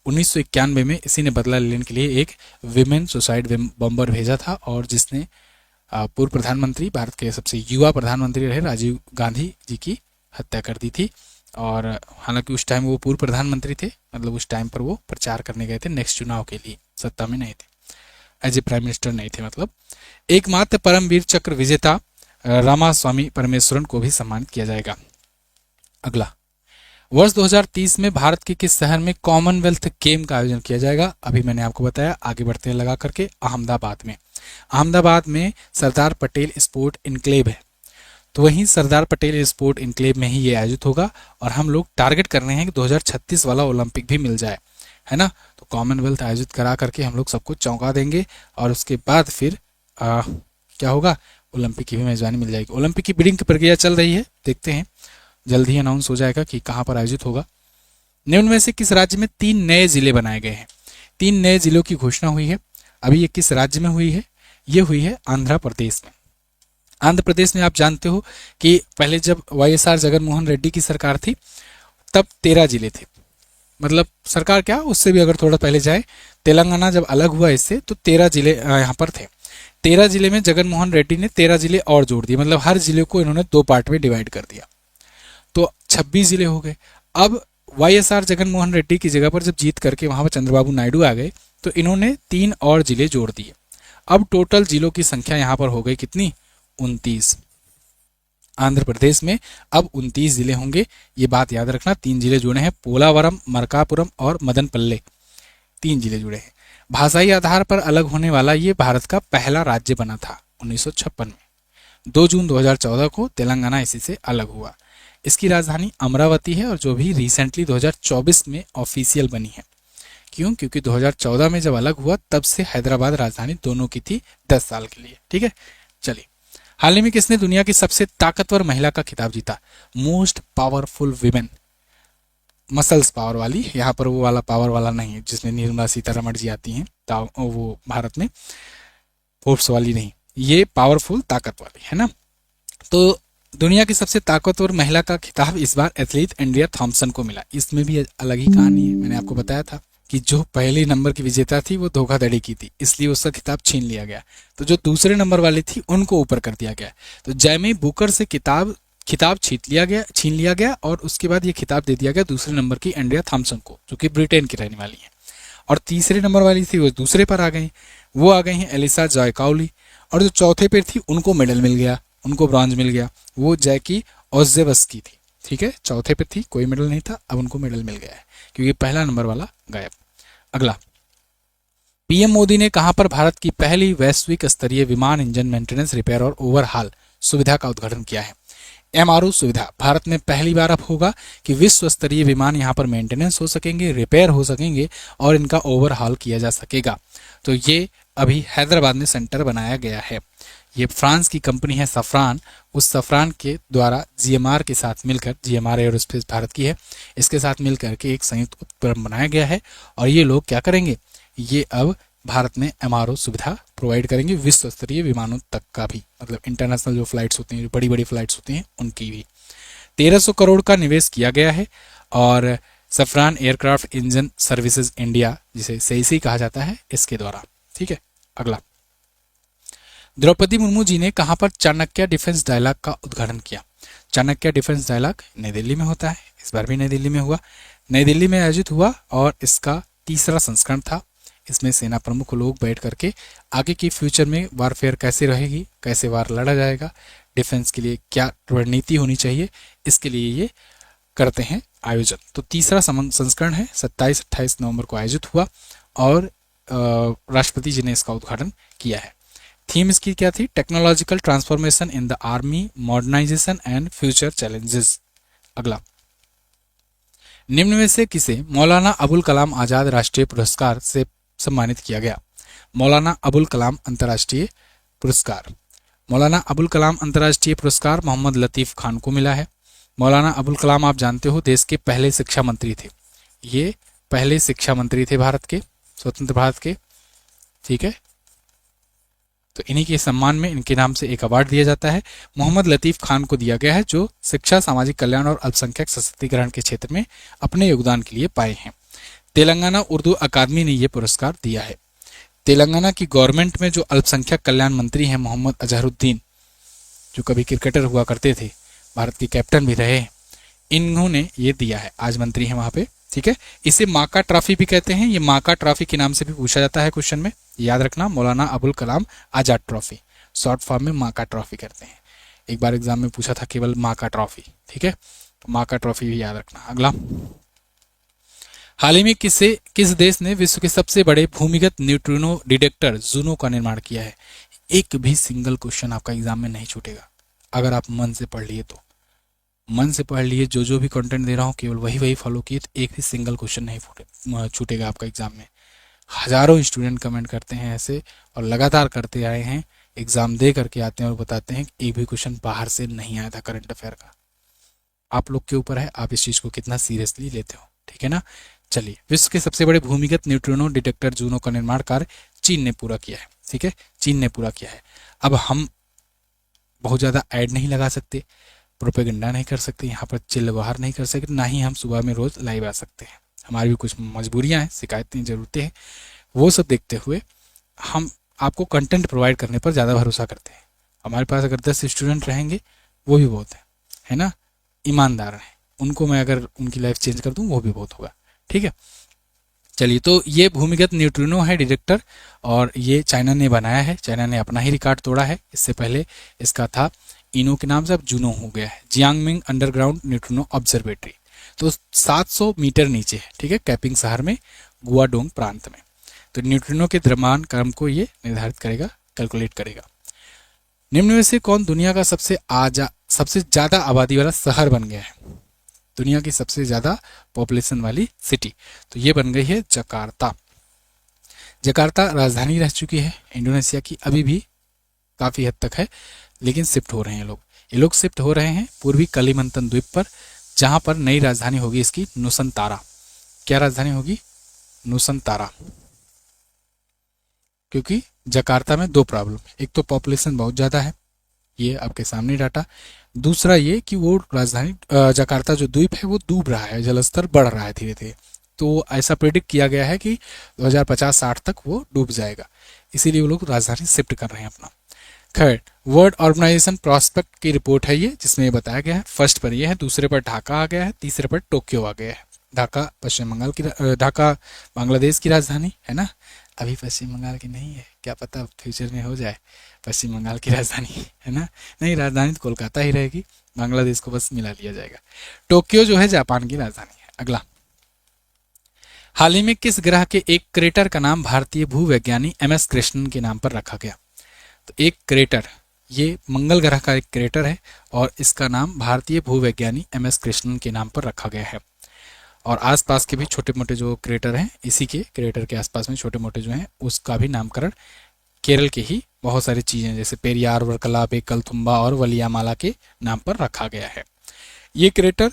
A: 1991 में इसी ने बदला लेने के लिए एक विमेन सुसाइड बॉम्बर भेजा था, और जिसने पूर्व प्रधानमंत्री, भारत के सबसे युवा प्रधानमंत्री रहे राजीव गांधी जी की हत्या कर दी थी। और हालांकि उस टाइम वो पूर्व प्रधानमंत्री थे, मतलब उस टाइम पर वो प्रचार करने गए थे नेक्स्ट चुनाव के लिए, सत्ता में नहीं थे, एज ए प्राइम मिनिस्टर नहीं थे मतलब। एकमात्र परमवीर चक्र विजेता रामास्वामी परमेश्वरन को भी सम्मानित किया जाएगा। अगला, वर्ष 2030 में भारत के किस शहर में कॉमनवेल्थ गेम का आयोजन किया जाएगा? अभी मैंने आपको बताया, आगे बढ़ते हैं लगा करके, अहमदाबाद में। अहमदाबाद में सरदार पटेल स्पोर्ट इनक्लेव है, तो वहीं सरदार पटेल स्पोर्ट इनक्लेव में ही ये आयोजित होगा। और हम लोग टारगेट कर रहे हैं कि 2036 वाला ओलंपिक भी मिल जाए, है ना। तो कॉमनवेल्थ आयोजित करा करके हम लोग सबको चौंका देंगे और उसके बाद फिर क्या होगा, ओलंपिक की भी मेजबानी मिल जाएगी। ओलंपिक की बिडिंग की प्रक्रिया चल रही है, देखते हैं जल्द ही अनाउंस हो जाएगा कि कहाँ पर आयोजित होगा। निम्न में से किस राज्य में 3 नए जिले बनाए गए हैं? 3 नए जिलों की घोषणा हुई है। अभी ये किस राज्य में हुई है? ये हुई है आंध्र प्रदेश में। आंध्र प्रदेश में आप जानते हो कि पहले जब वाईएसआर जगनमोहन रेड्डी की सरकार थी तब 13 जिले थे। मतलब सरकार क्या, उससे भी अगर थोड़ा पहले जाए, तेलंगाना जब अलग हुआ इससे तो 13 जिले यहाँ पर थे। 13 जिले में जगनमोहन रेड्डी ने 13 जिले और जोड़ दिए, मतलब हर जिले को इन्होंने 2 पार्ट में डिवाइड कर दिया, तो 26 जिले हो गए। अब वाईएसआर जगनमोहन रेड्डी की जगह पर जब जीत करके वहां पर चंद्रबाबू नायडू आ गए तो इन्होंने 3 और जिले जोड़ दिए। अब टोटल जिलों की संख्या यहां पर हो गई कितनी? 29। आंध्र प्रदेश में अब 29 जिले होंगे, ये बात याद रखना। 3 जिले जुड़े हैं, पोलावरम, मरकापुरम और मदनपल्ले, 3 जिले जुड़े हैं। भाषाई आधार पर अलग होने वाला ये भारत का पहला राज्य बना था 1956 में। 2 जून 2014 को तेलंगाना इसी से अलग हुआ। इसकी राजधानी अमरावती है और जो भी रिसेंटली 2024 में ऑफिशियल बनी है। क्यों? क्योंकि 2014 में जब अलग हुआ तब से हैदराबाद राजधानी दोनों की थी 10 साल के लिए। ठीक है, चलिए। हाल ही में किसने दुनिया की सबसे ताकतवर महिला का खिताब जीता? Most powerful women, muscles power वाली, यहाँ पर वो वाला पावर वाला नहीं है जिसमें निर्मला सीतारमण जी आती हैं वो भारत में, फोर्स वाली नहीं, ये पावरफुल ताकत वाली है ना। तो दुनिया की सबसे ताकतवर महिला का खिताब इस बार एथलीट एंड्रिया थॉम्पसन को मिला। इसमें भी अलग ही कहानी है, मैंने आपको बताया था कि जो पहले नंबर की विजेता थी वो धोखाधड़ी की थी, इसलिए उसका खिताब छीन लिया गया। तो जो दूसरे नंबर वाली थी उनको ऊपर कर दिया गया। तो जैमी बुकर से खिताब छीन लिया गया और उसके बाद ये खिताब दे दिया गया दूसरे नंबर की एंड्रिया थॉम्पसन को, जो कि ब्रिटेन की रहने वाली है। और तीसरे नंबर वाली थी वो दूसरे पर आ गई, वो आ गई हैं एलिसा जॉयकाउली। और जो चौथे पर थी उनको मेडल मिल गया, उनको ब्रॉन्ज मिल गया, वो जैकी ओजेवस्की थी। ठीक है, चौथे पे थी, कोई मेडल नहीं था, अब उनको मेडल मिल गया है क्योंकि पहला नंबर वाला गायब। अगला, पीएम मोदी ने कहां पर भारत की पहली वैश्विक स्तरीय विमान इंजन मेंटेनेंस, रिपेयर और ओवरहाल सुविधा का उद्घाटन किया है? एमआरओ सुविधा भारत में पहली बार अब होगा कि विश्व स्तरीय विमान यहां पर मेंटेनेंस हो सकेंगे, रिपेयर हो सकेंगे और इनका ओवरहाल किया जा सकेगा। तो ये अभी हैदराबाद में सेंटर बनाया गया है। ये फ्रांस की कंपनी है सफ्रान, उस सफ्रान के द्वारा जीएमआर के साथ मिलकर, जीएमआर एरोस्पेस भारत की है, इसके साथ मिलकर के एक संयुक्त उपक्रम बनाया गया है। और ये लोग क्या करेंगे, ये अब भारत में एमआरओ सुविधा प्रोवाइड करेंगे विश्व स्तरीय विमानों तक का भी, मतलब इंटरनेशनल जो फ्लाइट्स होती हैं, बड़ी बड़ी फ्लाइट्स होती हैं, उनकी भी। 1300 करोड़ का निवेश किया गया है और सफ्रान एयरक्राफ्ट इंजन सर्विसेज इंडिया, जिसे सेसी कहा जाता है, इसके द्वारा। ठीक है, अगला, द्रौपदी मुर्मू जी ने कहां पर चाणक्य डिफेंस डायलॉग का उद्घाटन किया? चाणक्य डिफेंस डायलॉग नई दिल्ली में होता है, इस बार भी नई दिल्ली में हुआ, नई दिल्ली में आयोजित हुआ और इसका 3रा संस्करण था। इसमें सेना प्रमुख लोग बैठ करके आगे की फ्यूचर में वारफेयर कैसे रहेगी, कैसे वार लड़ा जाएगा, डिफेंस के लिए क्या रणनीति होनी चाहिए, इसके लिए ये करते हैं आयोजन। तो 3रा संस्करण है, 27-28 नवंबर को आयोजित हुआ और राष्ट्रपति जी ने इसका उद्घाटन किया है। थीम इसकी क्या थी? Technological transformation in the army, modernisation and future challenges. अगला, निम्न में से किसे मौलाना अबुल कलाम आजाद राष्ट्रीय पुरस्कार से सम्मानित किया गया? मौलाना अबुल कलाम अंतर्राष्ट्रीय पुरस्कार, मौलाना अबुल कलाम अंतर्राष्ट्रीय पुरस्कार मोहम्मद लतीफ खान को मिला है। मौलाना अबुल कलाम आप जानते हो देश के पहले शिक्षा मंत्री थे, ये पहले शिक्षा मंत्री थे भारत के, स्वतंत्र भारत के। ठीक है, तो इन्हीं के सम्मान में इनके नाम से एक अवार्ड दिया जाता है। मोहम्मद लतीफ खान को दिया गया है, जो शिक्षा, सामाजिक कल्याण और अल्पसंख्यक सशक्तिकरण के क्षेत्र में अपने योगदान के लिए पाए हैं। तेलंगाना उर्दू अकादमी ने यह पुरस्कार दिया है। तेलंगाना की गवर्नमेंट में जो अल्पसंख्यक कल्याण मंत्री हैं मोहम्मद अजहरुद्दीन, जो कभी क्रिकेटर हुआ करते थे, भारत के कैप्टन भी रहे, इन्होंने ये दिया है, आज मंत्री हैं वहां पे। ठीक है, इसे माका ट्रॉफी भी कहते हैं, ये माका ट्रॉफी के नाम से भी पूछा जाता है क्वेश्चन में, याद रखना, Maulana Abul Kalam Azad trophy, short form में माका ट्रॉफी करते हैं। एक बार एग्जाम में पूछा था केवल माका ट्रॉफी। ठीक है, तो माका ट्रॉफी भी याद रखना। अगला, हाल ही में किस देश ने विश्व के सबसे बड़े भूमिगत न्यूट्रिनो डिटेक्टर जूनो का निर्माण किया है? एक भी सिंगल क्वेश्चन आपका एग्जाम में नहीं छूटेगा अगर आप मन से पढ़ लिए तो। मन से पढ़ लिए, जो जो भी कंटेंट दे रहा हूँ केवल वही वही फॉलो किए, तो एक भी सिंगल क्वेश्चन नहीं छूटेगा आपका एग्जाम में। हजारों स्टूडेंट कमेंट करते हैं ऐसे और लगातार करते आए हैं, एग्जाम दे करके आते हैं और बताते हैं कि एक भी क्वेश्चन बाहर से नहीं आया था करंट अफेयर का। आप लोग के ऊपर है, आप इस चीज को कितना सीरियसली लेते हो, ठीक है ना। चलिए, विश्व के सबसे बड़े भूमिगत न्यूट्रिनो डिटेक्टर जूनो का निर्माण कार्य चीन ने पूरा किया है, ठीक है, चीन ने पूरा किया है। अब हम बहुत ज़्यादा ऐड नहीं लगा सकते, प्रोपेगेंडा नहीं कर सकते, यहाँ पर चिल्लवार नहीं कर सकते, ना ही हम सुबह में रोज़ लाइव आ सकते हैं। हमारी भी कुछ मजबूरियाँ हैं, शिकायतें, ज़रूरतें हैं, वो सब देखते हुए हम आपको कंटेंट प्रोवाइड करने पर ज़्यादा भरोसा करते हैं। हमारे पास अगर 10 स्टूडेंट रहेंगे वो भी बहुत है ना, ईमानदार हैं, उनको मैं अगर उनकी लाइफ चेंज कर दूँ वो भी बहुत होगा, ठीक है। चलिए, तो ये भूमिगत न्यूट्रिनो है डिटेक्टर और ये चाइना ने बनाया है, चाइना ने अपना ही रिकॉर्ड तोड़ा है। इससे पहले इसका था इनो के नाम से, अब जूनो हो गया है, जियांगमिंग अंडरग्राउंड न्यूट्रिनो ऑब्जर्वेटरी। तो 700 मीटर नीचे है, ठीक है, कैपिंग शहर में, गुआडोंग प्रांत में। तो न्यूट्रिनो के द्रव्यमान क्रम को ये निर्धारित करेगा, कैलकुलेट करेगा। निम्न में से कौन दुनिया का सबसे ज्यादा आबादी वाला शहर बन गया है? दुनिया की सबसे ज्यादा पॉपुलेशन वाली सिटी, तो ये बन गई है जकार्ता। जकार्ता राजधानी रह चुकी है इंडोनेशिया की, अभी भी काफी हद तक है, लेकिन शिफ्ट हो रहे हैं लोग। ये लोग शिफ्ट हो रहे हैं पूर्वी कलिमंतन द्वीप पर, जहां पर नई राजधानी होगी इसकी नुसंतारा। क्या राजधानी होगी? नुसंतारा। क्योंकि जकार्ता में दो प्रॉब्लम, एक तो पॉपुलेशन बहुत ज़्यादा है, ये आपके सामने डाटा, दूसरा ये कि वो राजधानी जकार्ता जो द्वीप है वो डूब रहा है, जलस्तर बढ़ रहा है धीरे धीरे। तो ऐसा प्रेडिक्ट किया गया है कि 2050-60 तक वो डूब जाएगा, इसीलिए वो लोग राजधानी शिफ्ट कर रहे हैं अपना। खैर, वर्ल्ड ऑर्गेनाइजेशन प्रॉस्पेक्ट की रिपोर्ट है ये, जिसमें ये बताया गया है। फर्स्ट पर ये है, दूसरे पर ढाका आ गया है, तीसरे पर टोक्यो आ गया है। ढाका पश्चिम बंगाल की, ढाका बांग्लादेश की राजधानी है ना, अभी पश्चिम बंगाल की नहीं है, क्या पता फ्यूचर में हो जाए पश्चिम बंगाल की राजधानी, है ना। नहीं, राजधानी तो कोलकाता ही रहेगी, बांग्लादेश को बस मिला लिया जाएगा। टोक्यो जो है जापान की राजधानी है। अगला, हाल ही में किस ग्रह के एक क्रेटर का नाम भारतीय भूवैज्ञानिक MS कृष्णन के नाम पर रखा गया? तो एक क्रेटर, ये मंगल ग्रह का एक क्रेटर है और इसका नाम भारतीय भूवैज्ञानिक MS कृष्णन के नाम पर रखा गया है। और आसपास के भी छोटे मोटे जो क्रेटर हैं, इसी के क्रेटर के आसपास में छोटे मोटे जो हैं, उसका भी नामकरण केरल के ही बहुत सारी चीजें जैसे पेरियार, वर्कला, बेकल, थुम्बा और वलियामाला के नाम पर रखा गया है। ये क्रेटर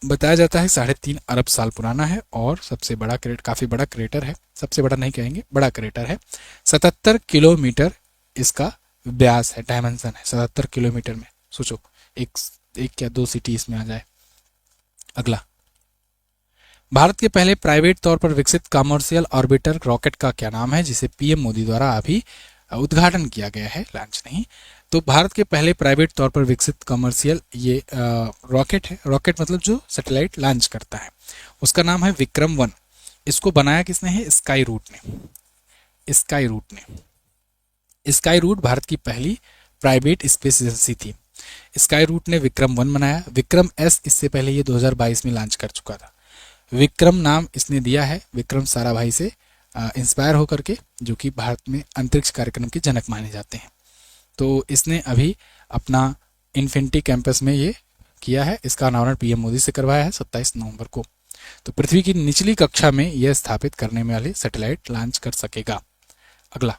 A: बताया जाता है 3.5 अरब साल पुराना है और सबसे बड़ा क्रेटर, काफी बड़ा क्रेटर है, सबसे बड़ा नहीं कहेंगे, बड़ा क्रेटर है। 77 किलोमीटर इसका व्यास है, डायमेंशन है 77 किलोमीटर में। सोचो, एक या दो सिटी इसमें आ जाए। अगला, भारत के पहले प्राइवेट तौर पर विकसित कमर्शियल ऑर्बिटर रॉकेट का क्या नाम है, जिसे PM मोदी द्वारा अभी उद्घाटन किया गया है, लॉन्च नहीं। तो भारत के पहले प्राइवेट तौर पर विकसित कमर्शियल ये रॉकेट है, रॉकेट मतलब जो सैटेलाइट लॉन्च करता है, उसका नाम है विक्रम-1। इसको बनाया किसने है? स्काई रूट ने। स्काई रूट भारत की पहली प्राइवेट स्पेस एजेंसी थी। स्काई रूट ने विक्रम-1 बनाया। विक्रम-S इससे पहले ये 2022 में लॉन्च कर चुका था। विक्रम नाम इसने दिया है विक्रम साराभाई से इंस्पायर होकर के, जो कि भारत में अंतरिक्ष कार्यक्रम के जनक माने जाते हैं। तो इसने अभी अपना इन्फिनिटी कैंपस में ये किया है। इसका अनावरण PM मोदी से करवाया है 27 नवंबर को। तो पृथ्वी की निचली कक्षा में यह स्थापित करने वाले सैटेलाइट लॉन्च कर सकेगा। अगला,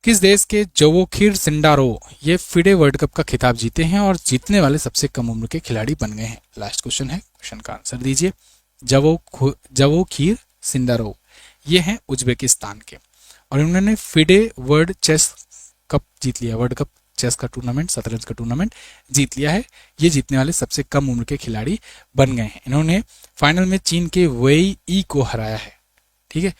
A: किस देश के जोवोखिर सिंडारो ये फिडे वर्ल्ड कप का खिताब जीते हैं और जीतने वाले सबसे कम उम्र के खिलाड़ी बन गए हैं? लास्ट क्वेश्चन है, क्वेश्चन का आंसर दीजिए। जोवोखिर सिंडारो ये हैं उज्बेकिस्तान के और इन्होंने फिडे वर्ल्ड चेस कप जीत लिया। वर्ल्ड कप चेस का टूर्नामेंट, शतरंज का टूर्नामेंट जीत लिया है। ये जीतने वाले सबसे कम उम्र के खिलाड़ी बन गए हैं। इन्होंने फाइनल में चीन के वेई ई को हराया है, ठीक है।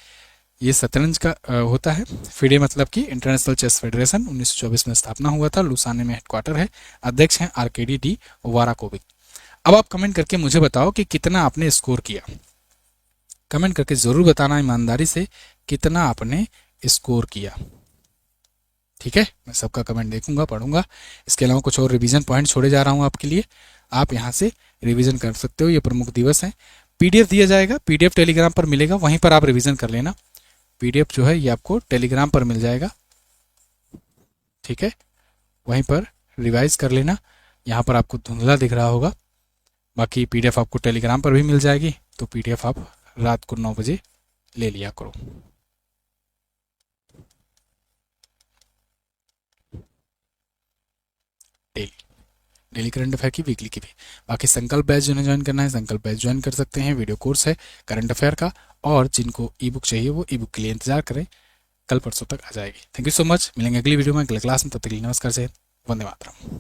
A: ये शतरंज का होता है। फिडे मतलब कि इंटरनेशनल चेस फेडरेशन, 1924 में स्थापना हुआ था, लुसाने में हेडक्वार्टर है। अध्यक्ष हैं आर्केडी डी वाराकोविक। अब आप कमेंट करके मुझे बताओ कि कितना आपने स्कोर किया। कमेंट करके जरूर बताना ईमानदारी से कितना आपने स्कोर किया, ठीक है। मैं सबका कमेंट देखूंगा, पढ़ूंगा। इसके अलावा कुछ और रिवीजन पॉइंट छोड़े जा रहा हूं आपके लिए, आप यहाँ से रिवीजन कर सकते हो। ये प्रमुख दिवस है। पीडीएफ दिया जाएगा, पीडीएफ टेलीग्राम पर मिलेगा, वहीं पर आप रिवीजन कर लेना। पीडीएफ जो है ये आपको टेलीग्राम पर मिल जाएगा, ठीक है, वहीं पर रिवाइज कर लेना। यहाँ पर आपको धुंधला दिख रहा होगा, बाकी पीडीएफ आपको टेलीग्राम पर भी मिल जाएगी। तो पीडीएफ आप रात को 9 बजे ले लिया करो। डेली करंट अफेयर की, वीकली की भी। बाकी संकल्प बैच जिन्हें ज्वाइन करना है, संकल्प बैच ज्वाइन कर सकते हैं। वीडियो कोर्स है करंट अफेयर का, और जिनको ई बुक चाहिए वो ई बुक के लिए इंतजार करें, कल परसों तक आ जाएगी। थैंक यू सो मच, मिलेंगे अगली वीडियो में, अगले क्लास में। तब तक के लिए नमस्कार, जय हिंद, वंदे मातरम।